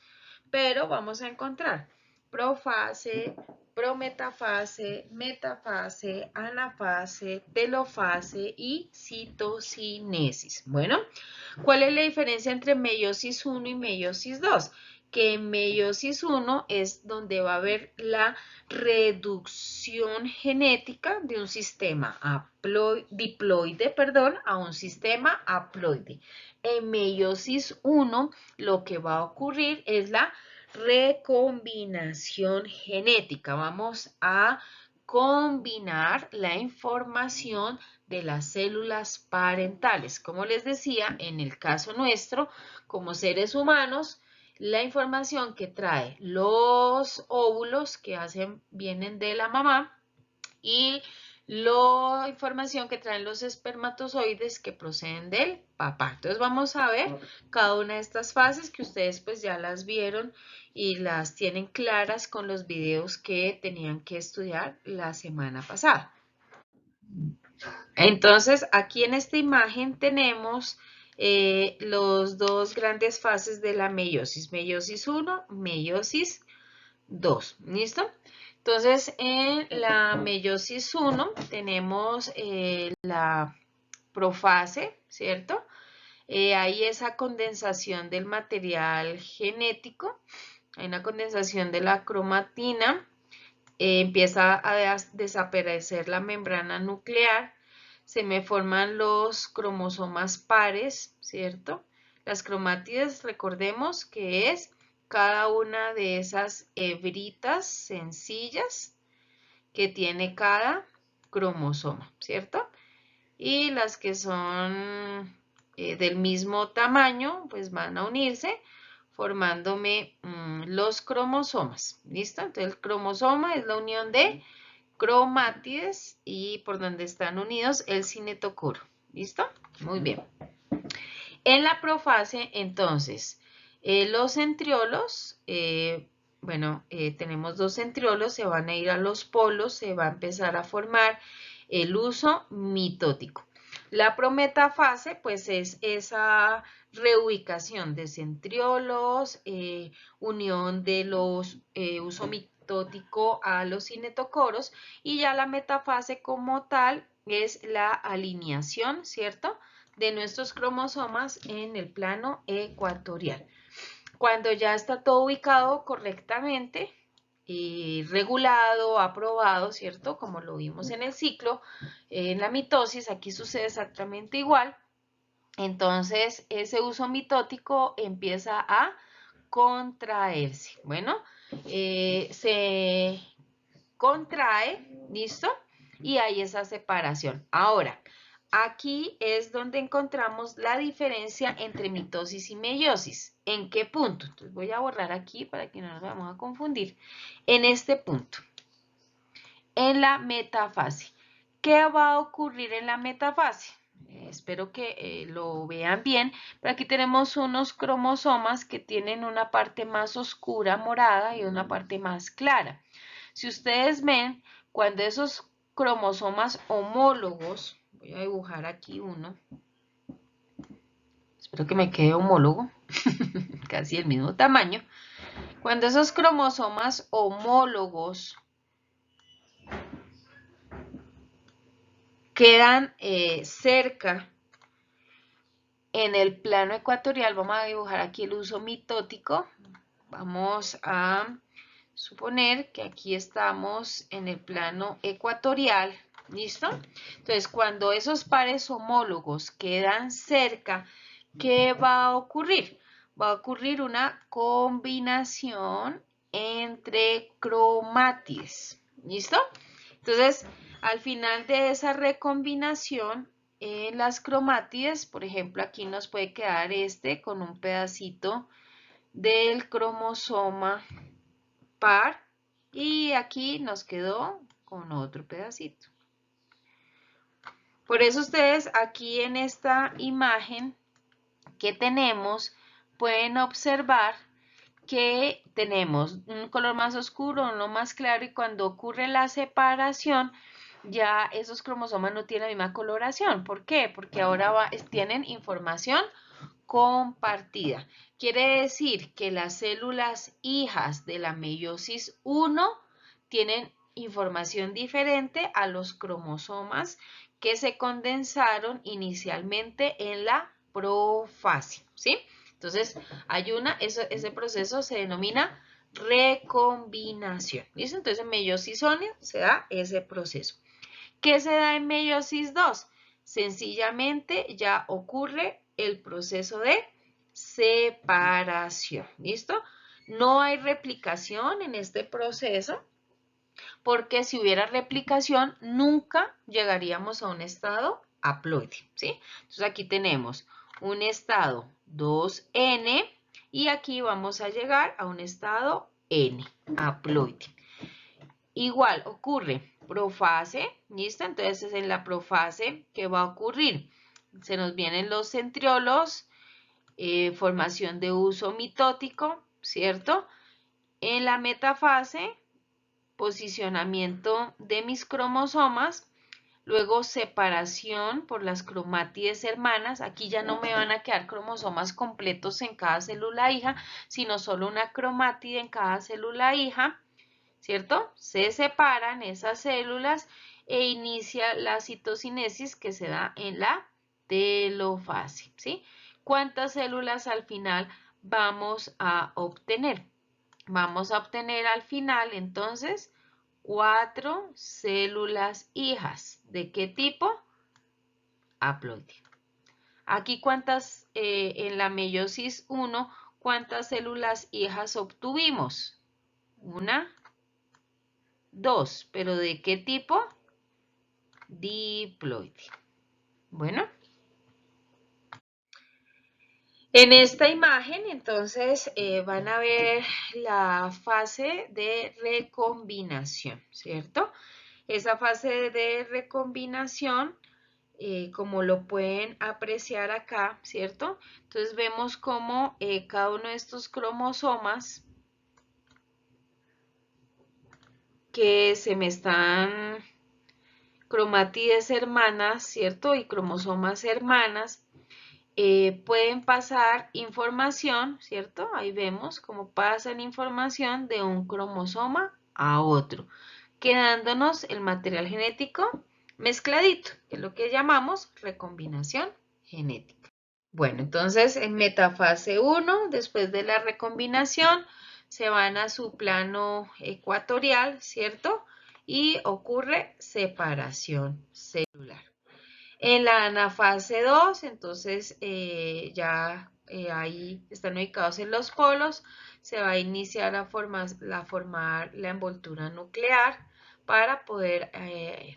pero vamos a encontrar profase, prometafase, metafase, anafase, telofase y citocinesis. Bueno, ¿cuál es la diferencia entre meiosis 1 y meiosis 2? Que en meiosis 1 es donde va a haber la reducción genética de un sistema diploide, a un sistema haploide. En meiosis 1 lo que va a ocurrir es la recombinación genética. Vamos a combinar la información de las células parentales. Como les decía, en el caso nuestro, como seres humanos, la información que trae los óvulos que vienen de la mamá y la información que traen los espermatozoides que proceden del papá. Entonces vamos a ver cada una de estas fases que ustedes pues ya las vieron y las tienen claras con los videos que tenían que estudiar la semana pasada. Entonces aquí en esta imagen tenemos los dos grandes fases de la meiosis. Meiosis 1, meiosis 2. ¿Listo? Entonces, en la meiosis 1 tenemos la profase, ¿cierto? Hay esa condensación del material genético, hay una condensación de la cromatina, empieza a desaparecer la membrana nuclear, se me forman los cromosomas pares, ¿cierto? Las cromátides, recordemos que es cada una de esas hebritas sencillas que tiene cada cromosoma, ¿cierto? Y las que son del mismo tamaño, pues van a unirse formándome los cromosomas, ¿listo? Entonces el cromosoma es la unión de cromátides y por donde están unidos el cinetocoro, ¿listo? Muy bien. En la profase, entonces, los centriolos, tenemos dos centriolos, se van a ir a los polos, se va a empezar a formar el uso mitótico. La prometafase, pues es esa reubicación de centriolos, unión de los uso mitótico a los cinetocoros, y ya la metafase como tal es la alineación, ¿cierto?, de nuestros cromosomas en el plano ecuatorial. Cuando ya está todo ubicado correctamente, regulado, aprobado, ¿cierto? Como lo vimos en el ciclo, en la mitosis, aquí sucede exactamente igual. Entonces, ese uso mitótico empieza a contraerse. Bueno, se contrae, ¿listo? Y hay esa separación. Ahora, aquí es donde encontramos la diferencia entre mitosis y meiosis. ¿En qué punto? Entonces voy a borrar aquí para que no nos vamos a confundir. En este punto, en la metafase. ¿Qué va a ocurrir en la metafase? Espero que lo vean bien, pero aquí tenemos unos cromosomas que tienen una parte más oscura morada y una parte más clara. Si ustedes ven, cuando esos cromosomas homólogos, voy a dibujar aquí uno, espero que me quede homólogo, casi el mismo tamaño, cuando esos cromosomas homólogos quedan cerca en el plano ecuatorial, vamos a dibujar aquí el uso mitótico, vamos a suponer que aquí estamos en el plano ecuatorial, ¿Listo? Entonces, cuando esos pares homólogos quedan cerca, ¿qué va a ocurrir? Va a ocurrir una combinación entre cromátides. ¿Listo? Entonces, al final de esa recombinación, en las cromátides, por ejemplo, aquí nos puede quedar este con un pedacito del cromosoma par y aquí nos quedó con otro pedacito. Por eso ustedes aquí en esta imagen que tenemos pueden observar que tenemos un color más oscuro, uno más claro, y cuando ocurre la separación ya esos cromosomas no tienen la misma coloración. ¿Por qué? Porque ahora tienen información compartida. Quiere decir que las células hijas de la meiosis 1 tienen información diferente a los cromosomas que se condensaron inicialmente en la profase, ¿sí? Entonces, ese proceso se denomina recombinación. ¿Listo? Entonces, en meiosis 1 se da ese proceso. ¿Qué se da en meiosis 2? Sencillamente ya ocurre el proceso de separación. ¿Listo? No hay replicación en este proceso porque si hubiera replicación nunca llegaríamos a un estado haploide. ¿Sí? Entonces aquí tenemos un estado 2N y aquí vamos a llegar a un estado N, haploide. Igual ocurre profase, ¿listo? Entonces en la profase, ¿qué va a ocurrir? Se nos vienen los centriolos, formación de uso mitótico, ¿cierto? En la metafase, posicionamiento de mis cromosomas, luego separación por las cromátides hermanas. Aquí ya no me van a quedar cromosomas completos en cada célula hija, sino solo una cromátide en cada célula hija. ¿Cierto? Se separan esas células e inicia la citocinesis que se da en la telofase, ¿sí? ¿Cuántas células al final vamos a obtener? Vamos a obtener al final, entonces, 4 células hijas. ¿De qué tipo? Haploide. Aquí, en la meiosis 1, ¿cuántas células hijas obtuvimos? Una, 2, pero ¿de qué tipo? Diploide. Bueno, en esta imagen entonces van a ver la fase de recombinación, ¿cierto? Esa fase de recombinación, como lo pueden apreciar acá, ¿cierto? Entonces vemos cómo cada uno de estos cromosomas que se me están cromátides hermanas, ¿cierto? Y cromosomas hermanas, pueden pasar información, ¿cierto? Ahí vemos cómo pasan información de un cromosoma a otro, quedándonos el material genético mezcladito, que es lo que llamamos recombinación genética. Bueno, entonces en metafase 1, después de la recombinación, se van a su plano ecuatorial, ¿cierto? Y ocurre separación celular. En la anafase 2, entonces ya ahí están ubicados en los polos, se va a iniciar a formar la envoltura nuclear para poder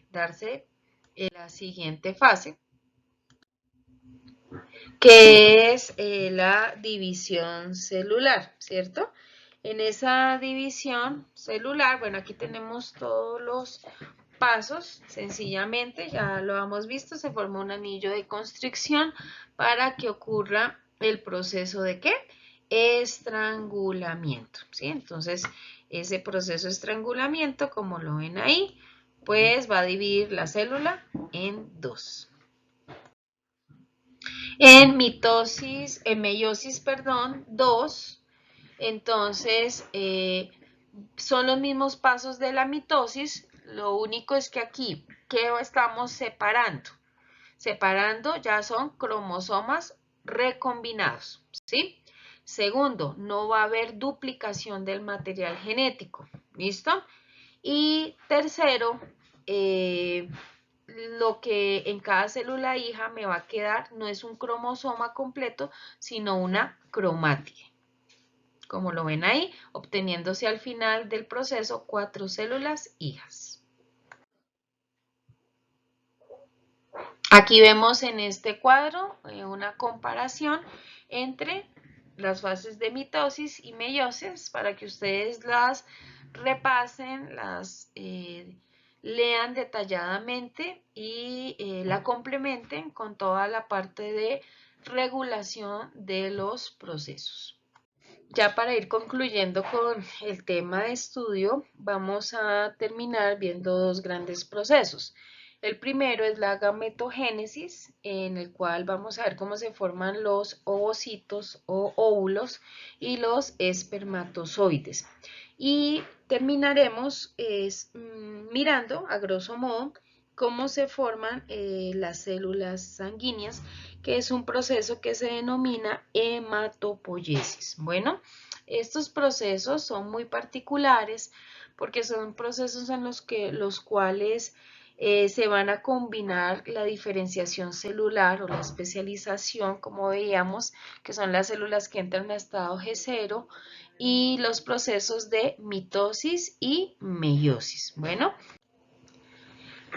darse la siguiente fase, que es la división celular, ¿cierto? En esa división celular, bueno, aquí tenemos todos los pasos, sencillamente, ya lo hemos visto, se forma un anillo de constricción para que ocurra el proceso de ¿qué? Estrangulamiento, ¿sí? Entonces, ese proceso de estrangulamiento, como lo ven ahí, pues va a dividir la célula en dos. Meiosis, perdón, 2, entonces son los mismos pasos de la mitosis, lo único es que aquí, ¿qué estamos separando? Separando ya son cromosomas recombinados, ¿sí? Segundo, no va a haber duplicación del material genético, ¿listo? Y tercero, lo que en cada célula hija me va a quedar no es un cromosoma completo, sino una cromátide. Como lo ven ahí, obteniéndose al final del proceso 4 células hijas. Aquí vemos en este cuadro una comparación entre las fases de mitosis y meiosis para que ustedes las repasen, las lean detalladamente y la complementen con toda la parte de regulación de los procesos. Ya para ir concluyendo con el tema de estudio, vamos a terminar viendo dos grandes procesos. El primero es la gametogénesis, en el cual vamos a ver cómo se forman los ovocitos o óvulos y los espermatozoides. Y terminaremos mirando, a grosso modo, cómo se forman las células sanguíneas, que es un proceso que se denomina hematopoiesis. Bueno, estos procesos son muy particulares porque son procesos en los cuales se van a combinar la diferenciación celular o la especialización, como veíamos, que son las células que entran a estado G0, y los procesos de mitosis y meiosis. Bueno,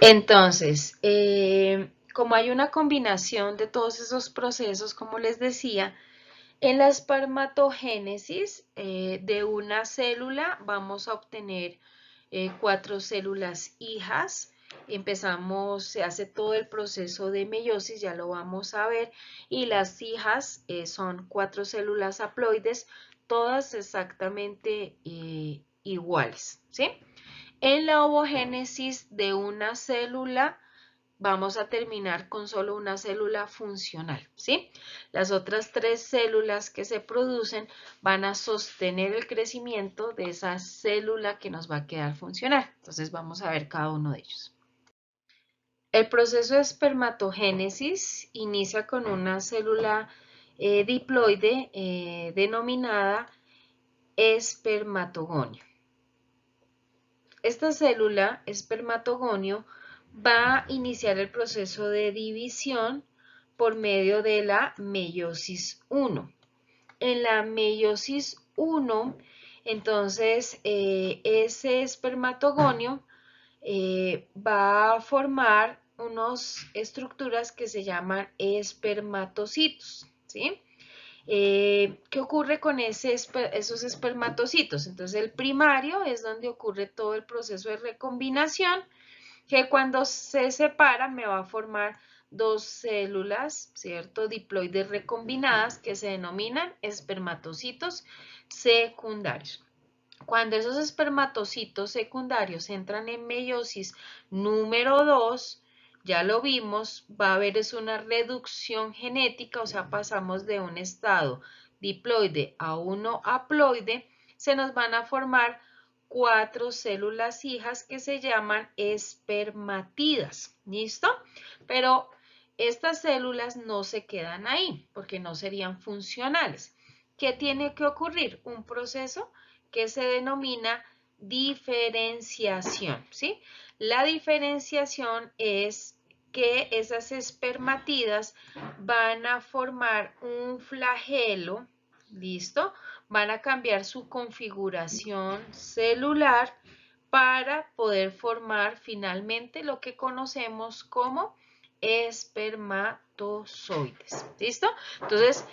entonces, como hay una combinación de todos esos procesos, como les decía, en la espermatogénesis de una célula vamos a obtener 4 células hijas. Empezamos, se hace todo el proceso de meiosis, ya lo vamos a ver, y las hijas son 4 células haploides, todas exactamente iguales, ¿sí? En la ovogénesis de una célula vamos a terminar con solo una célula funcional, ¿sí? Las otras 3 células que se producen van a sostener el crecimiento de esa célula que nos va a quedar funcional. Entonces vamos a ver cada uno de ellos. El proceso de espermatogénesis inicia con una célula diploide denominada espermatogonio. Esta célula espermatogonio va a iniciar el proceso de división por medio de la meiosis 1. En la meiosis 1, entonces, ese espermatogonio va a formar unas estructuras que se llaman espermatocitos, ¿sí? ¿Qué ocurre con esos espermatocitos? Entonces, el primario es donde ocurre todo el proceso de recombinación, que cuando se separa me va a formar 2 células, ¿cierto? Diploides recombinadas que se denominan espermatocitos secundarios. Cuando esos espermatocitos secundarios entran en meiosis número 2, ya lo vimos, va a haber una reducción genética, o sea, pasamos de un estado diploide a uno haploide, se nos van a formar 4 células hijas que se llaman espermatidas, ¿listo? Pero estas células no se quedan ahí porque no serían funcionales. ¿Qué tiene que ocurrir? Un proceso que se denomina diferenciación, ¿sí? La diferenciación es que esas espermatidas van a formar un flagelo, ¿listo? Van a cambiar su configuración celular para poder formar finalmente lo que conocemos como espermatozoides, ¿listo? Entonces,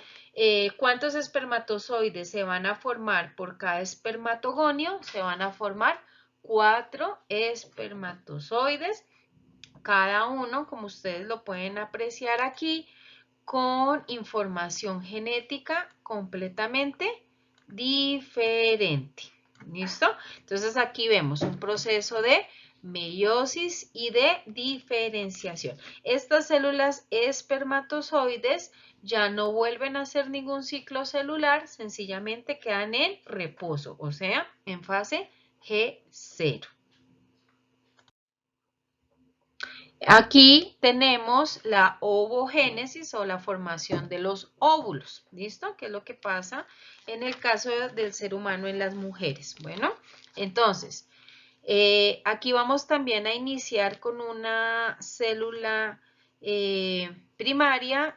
¿cuántos espermatozoides se van a formar por cada espermatogonio? Se van a formar 4 espermatozoides, cada uno, como ustedes lo pueden apreciar aquí, con información genética completamente diferente. ¿Listo? Entonces aquí vemos un proceso de meiosis y de diferenciación. Estas células espermatozoides ya no vuelven a hacer ningún ciclo celular, sencillamente quedan en reposo, o sea, en fase G0. Aquí tenemos la ovogénesis o la formación de los óvulos, ¿listo? ¿Qué es lo que pasa en el caso del ser humano en las mujeres? Bueno, entonces, Aquí vamos también a iniciar con una célula primaria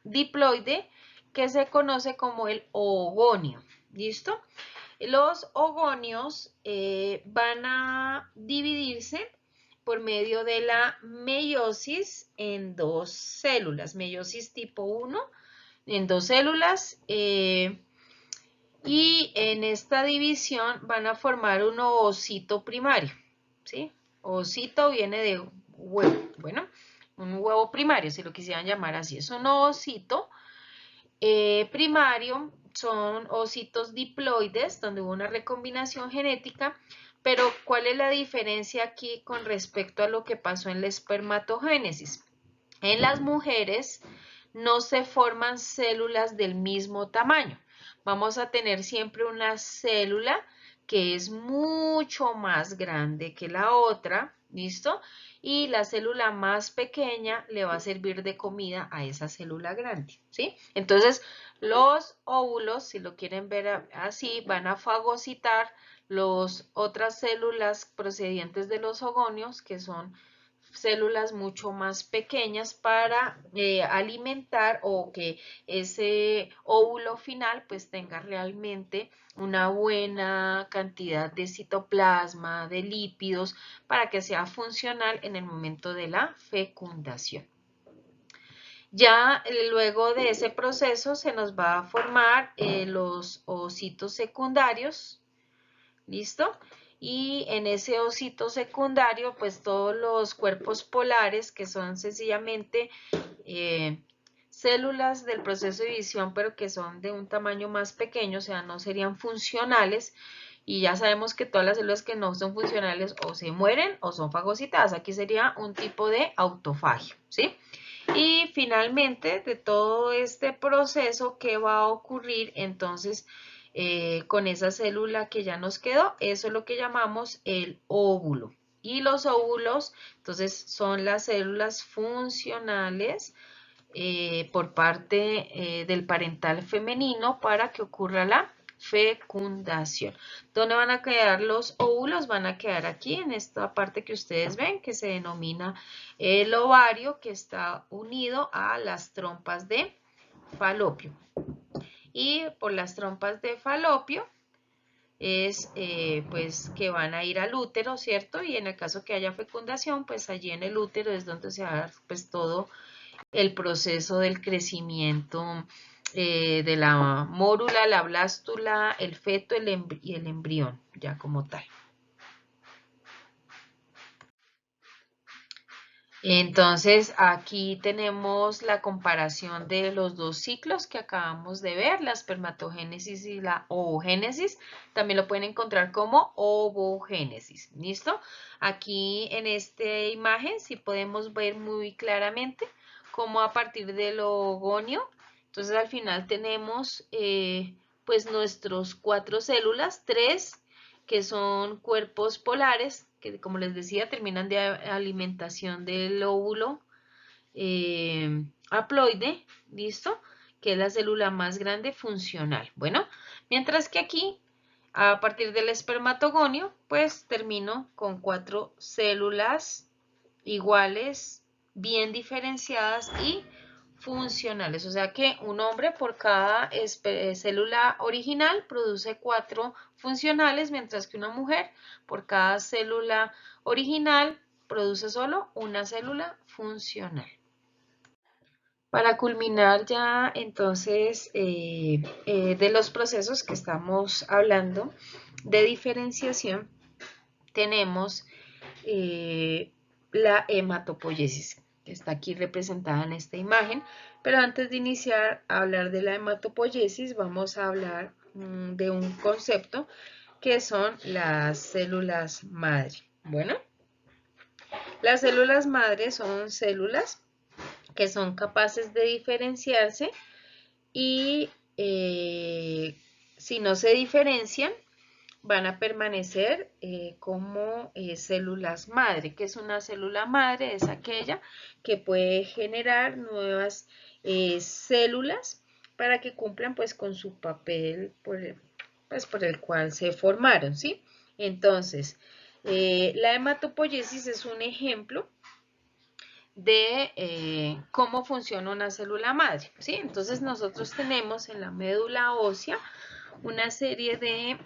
diploide que se conoce como el oogonio. ¿Listo? Los ogonios van a dividirse por medio de la meiosis en dos células, meiosis tipo 1 en dos células y en esta división van a formar un ovocito primario, ¿sí? Ovocito viene de huevo, bueno, un huevo primario, si lo quisieran llamar así, es un ovocito primario, son ocitos diploides, donde hubo una recombinación genética, pero ¿cuál es la diferencia aquí con respecto a lo que pasó en la espermatogénesis? En las mujeres no se forman células del mismo tamaño. Vamos a tener siempre una célula que es mucho más grande que la otra, ¿listo? Y la célula más pequeña le va a servir de comida a esa célula grande, ¿sí? Entonces, los óvulos, si lo quieren ver así, van a fagocitar las otras células procedientes de los ogonios, que son células mucho más pequeñas para alimentar o que ese óvulo final pues tenga realmente una buena cantidad de citoplasma, de lípidos, para que sea funcional en el momento de la fecundación. Ya luego de ese proceso se nos va a formar los ovocitos secundarios, ¿listo? Y en ese ovocito secundario, pues todos los cuerpos polares, que son sencillamente células del proceso de división, pero que son de un tamaño más pequeño, o sea, no serían funcionales. Y ya sabemos que todas las células que no son funcionales o se mueren o son fagocitadas. Aquí sería un tipo de autofagio, ¿sí? Y finalmente, de todo este proceso, ¿qué va a ocurrir entonces con esa célula que ya nos quedó? Eso es lo que llamamos el óvulo. Y los óvulos, entonces, son las células funcionales por parte del parental femenino para que ocurra la fecundación. ¿Dónde van a quedar los óvulos? Van a quedar aquí en esta parte que ustedes ven, que se denomina el ovario, que está unido a las trompas de falopio. Y por las trompas de falopio es pues que van a ir al útero, ¿cierto? Y en el caso que haya fecundación, pues allí en el útero es donde se va a dar pues todo el proceso del crecimiento de la mórula, la blástula, el feto y el embrión, ya como tal. Entonces, aquí tenemos la comparación de los dos ciclos que acabamos de ver, la espermatogénesis y la ovogénesis. También lo pueden encontrar como ovogénesis, ¿listo? Aquí en esta imagen sí podemos ver muy claramente cómo a partir del ogonio, entonces al final tenemos pues nuestros 4 células, 3 que son cuerpos polares, que como les decía, terminan de alimentación del óvulo haploide, ¿listo? Que es la célula más grande funcional. Bueno, mientras que aquí, a partir del espermatogonio, pues termino con 4 células iguales, bien diferenciadas y funcionales. O sea que un hombre por cada célula original produce 4 funcionales, mientras que una mujer por cada célula original produce solo una célula funcional. Para culminar ya entonces de los procesos que estamos hablando de diferenciación, tenemos la hematopoiesis, que está aquí representada en esta imagen. Pero antes de iniciar a hablar de la hematopoiesis, vamos a hablar de un concepto que son las células madre. Bueno, las células madre son células que son capaces de diferenciarse y si no se diferencian, van a permanecer como células madre. ¿Qué es una célula madre? Es aquella que puede generar nuevas células para que cumplan pues con su papel por el cual se formaron, ¿sí? Entonces, La hematopoiesis es un ejemplo de cómo funciona una célula madre, ¿sí? Entonces nosotros tenemos en la médula ósea una serie de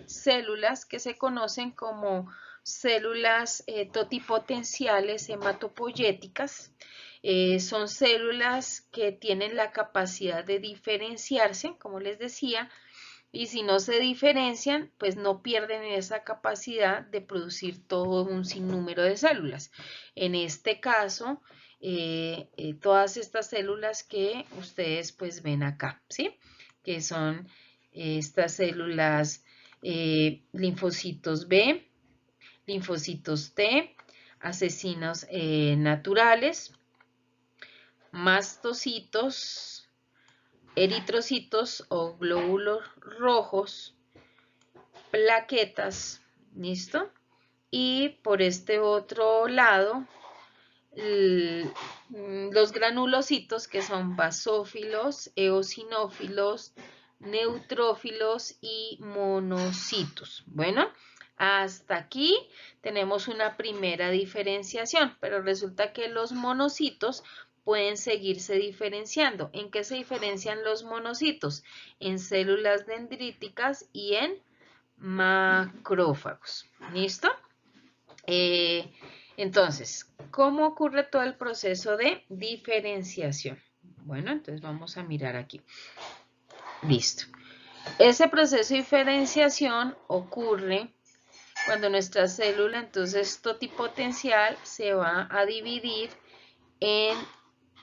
células que se conocen como células totipotenciales hematopoyéticas. Son células que tienen la capacidad de diferenciarse, como les decía, y si no se diferencian, pues no pierden esa capacidad de producir todo un sinnúmero de células. En este caso, todas estas células que ustedes pues ven acá, ¿sí? Que son estas células linfocitos B, linfocitos T, asesinos naturales, mastocitos, eritrocitos o glóbulos rojos, plaquetas, ¿listo? Y por este otro lado, los granulocitos que son basófilos, eosinófilos, neutrófilos y monocitos. Bueno, hasta aquí tenemos una primera diferenciación, pero resulta que los monocitos pueden seguirse diferenciando. ¿En qué se diferencian los monocitos? En células dendríticas y en macrófagos. ¿Listo? Entonces, ¿cómo ocurre todo el proceso de diferenciación? Bueno, entonces vamos a mirar aquí. Listo. Ese proceso de diferenciación ocurre cuando nuestra célula, entonces, totipotencial, se va a dividir en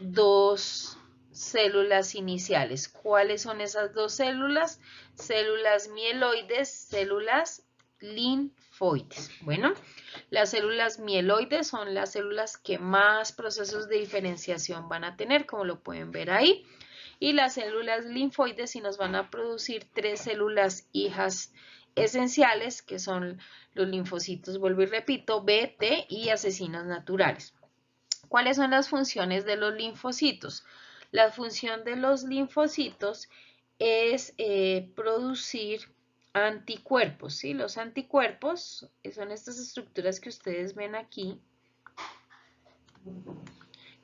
dos células iniciales. ¿Cuáles son esas dos células? Células mieloides, células linfoides. Bueno, las células mieloides son las células que más procesos de diferenciación van a tener, como lo pueden ver ahí. Y las células linfoides sí nos van a producir tres células hijas esenciales, que son los linfocitos, vuelvo y repito, B, T y asesinos naturales. ¿Cuáles son las funciones de los linfocitos? La función de los linfocitos es producir anticuerpos, ¿sí? Los anticuerpos son estas estructuras que ustedes ven aquí,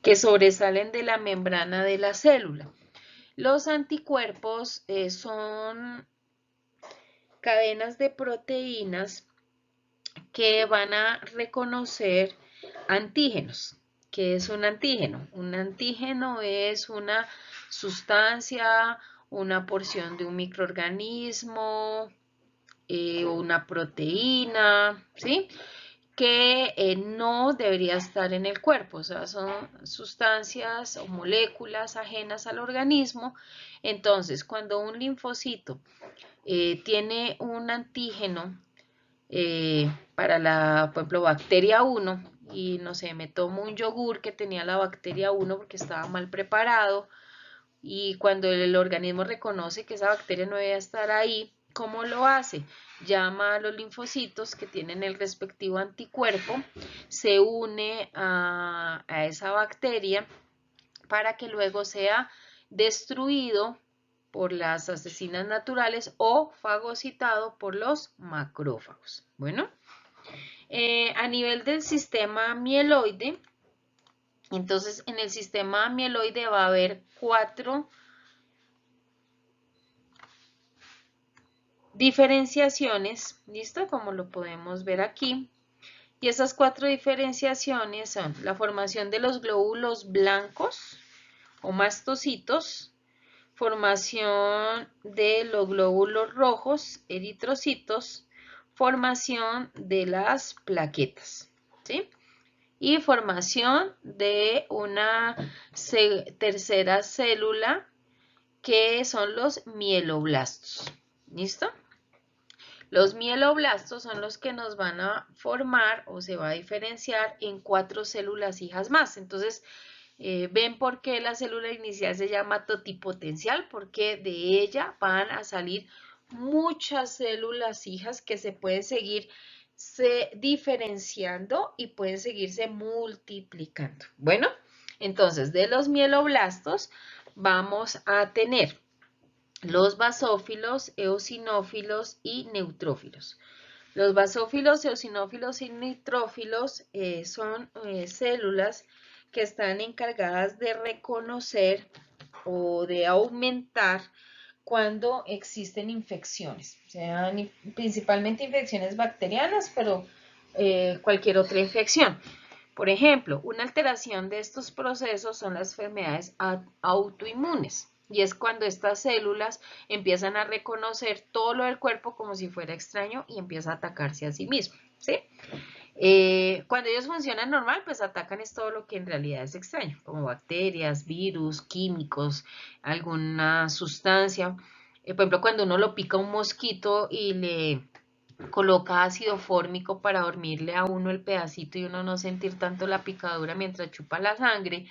que sobresalen de la membrana de la célula. Los anticuerpos son cadenas de proteínas que van a reconocer antígenos. ¿Qué es un antígeno? Un antígeno es una sustancia, una porción de un microorganismo, una proteína, ¿sí? Que no debería estar en el cuerpo, o sea, son sustancias o moléculas ajenas al organismo. Entonces, cuando un linfocito tiene un antígeno para la, por ejemplo, bacteria 1, y no sé, me tomo un yogur que tenía la bacteria 1 porque estaba mal preparado, y cuando el organismo reconoce que esa bacteria no debe estar ahí, ¿cómo lo hace? Llama a los linfocitos que tienen el respectivo anticuerpo, se une a esa bacteria para que luego sea destruido por las asesinas naturales o fagocitado por los macrófagos. Bueno, a nivel del sistema mieloide, entonces en el sistema mieloide va a haber 4 diferenciaciones, ¿listo? Como lo podemos ver aquí. Y esas 4 diferenciaciones son la formación de los glóbulos blancos o mastocitos, formación de los glóbulos rojos, eritrocitos, formación de las plaquetas, ¿sí? Y formación de una tercera célula que son los mieloblastos, ¿listo? Los mieloblastos son los que nos van a formar o se va a diferenciar en 4 células hijas más. Entonces, ¿ven por qué la célula inicial se llama totipotencial? Porque de ella van a salir muchas células hijas que se pueden seguir diferenciando y pueden seguirse multiplicando. Bueno, entonces de los mieloblastos vamos a tener los basófilos, eosinófilos y neutrófilos. Los basófilos, eosinófilos y neutrófilos son células que están encargadas de reconocer o de aumentar cuando existen infecciones, sean principalmente infecciones bacterianas, pero cualquier otra infección. Por ejemplo, una alteración de estos procesos son las enfermedades autoinmunes. Y es cuando estas células empiezan a reconocer todo lo del cuerpo como si fuera extraño y empieza a atacarse a sí mismo, ¿sí? Cuando ellos funcionan normal, pues atacan es todo lo que en realidad es extraño, como bacterias, virus, químicos, alguna sustancia. Por ejemplo, cuando uno lo pica un mosquito y le coloca ácido fórmico para dormirle a uno el pedacito y uno no sentir tanto la picadura mientras chupa la sangre,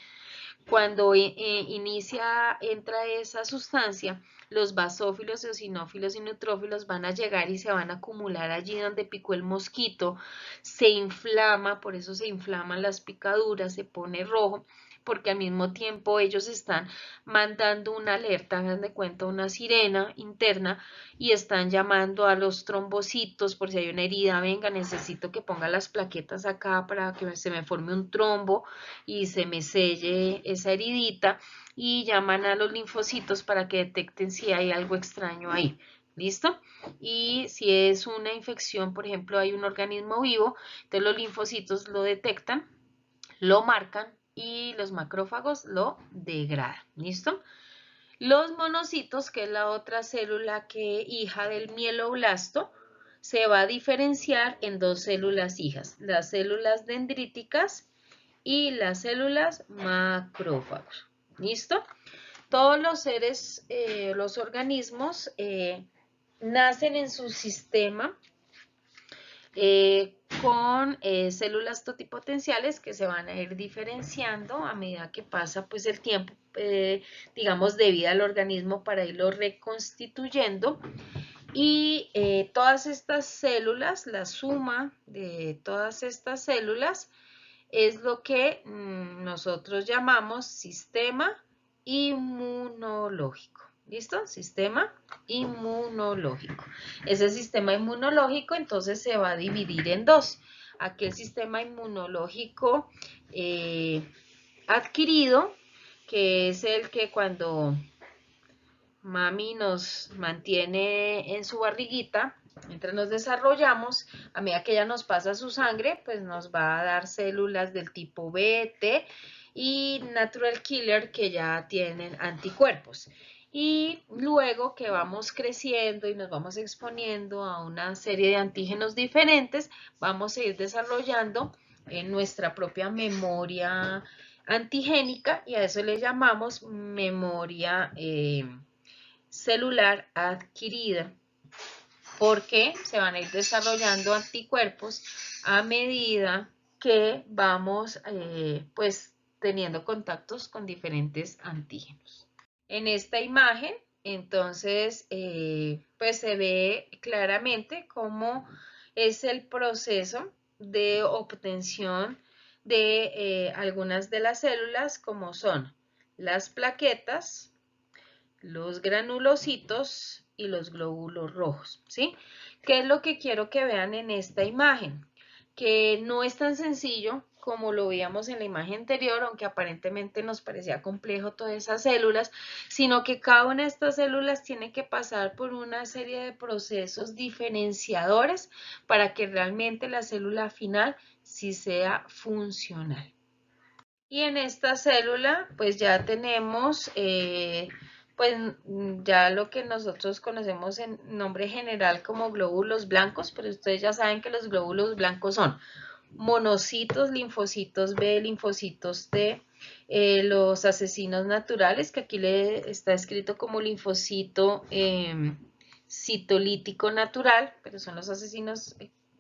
cuando entra esa sustancia, los basófilos, eosinófilos y neutrófilos van a llegar y se van a acumular allí donde picó el mosquito, se inflama, por eso se inflaman las picaduras, se pone rojo, porque al mismo tiempo ellos están mandando una alerta, hagan de cuenta una sirena interna, y están llamando a los trombocitos por si hay una herida, venga, necesito que ponga las plaquetas acá para que se me forme un trombo y se me selle esa heridita, y llaman a los linfocitos para que detecten si hay algo extraño ahí. ¿Listo? Y si es una infección, por ejemplo, hay un organismo vivo, entonces los linfocitos lo detectan, lo marcan y los macrófagos lo degradan. ¿Listo? Los monocitos, que es la otra célula hija del mieloblasto, se va a diferenciar en dos células hijas, las células dendríticas y las células macrófagos. ¿Listo? Todos los seres, los organismos nacen en su sistema con células totipotenciales que se van a ir diferenciando a medida que pasa pues el tiempo, digamos, de vida al organismo para irlo reconstituyendo. Y todas estas células, la suma de todas estas células, es lo que nosotros llamamos sistema inmunológico. ¿Listo? Sistema inmunológico. Ese sistema inmunológico entonces se va a dividir en dos. Aquel sistema inmunológico adquirido, que es el que cuando mami nos mantiene en su barriguita, mientras nos desarrollamos, a medida que ella nos pasa su sangre, pues nos va a dar células del tipo B, T y natural killer que ya tienen anticuerpos. Y luego que vamos creciendo y nos vamos exponiendo a una serie de antígenos diferentes, vamos a ir desarrollando nuestra propia memoria antigénica, y a eso le llamamos memoria celular adquirida, porque se van a ir desarrollando anticuerpos a medida que vamos pues teniendo contactos con diferentes antígenos. En esta imagen entonces pues se ve claramente cómo es el proceso de obtención de algunas de las células, como son las plaquetas, los granulocitos y los glóbulos rojos, ¿sí? ¿Qué es lo que quiero que vean en esta imagen? Que no es tan sencillo como lo veíamos en la imagen anterior, aunque aparentemente nos parecía complejo todas esas células, sino que cada una de estas células tiene que pasar por una serie de procesos diferenciadores para que realmente la célula final sí sea funcional. Y en esta célula pues ya tenemos pues ya lo que nosotros conocemos en nombre general como glóbulos blancos, pero ustedes ya saben que los glóbulos blancos son monocitos, linfocitos B, linfocitos T, los asesinos naturales, que aquí le está escrito como linfocito citolítico natural, pero son los asesinos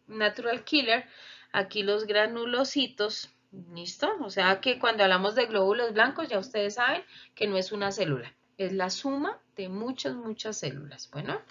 natural killer. Aquí los granulocitos. ¿Listo? O sea que cuando hablamos de glóbulos blancos ya ustedes saben que no es una célula, es la suma de muchas células. Bueno.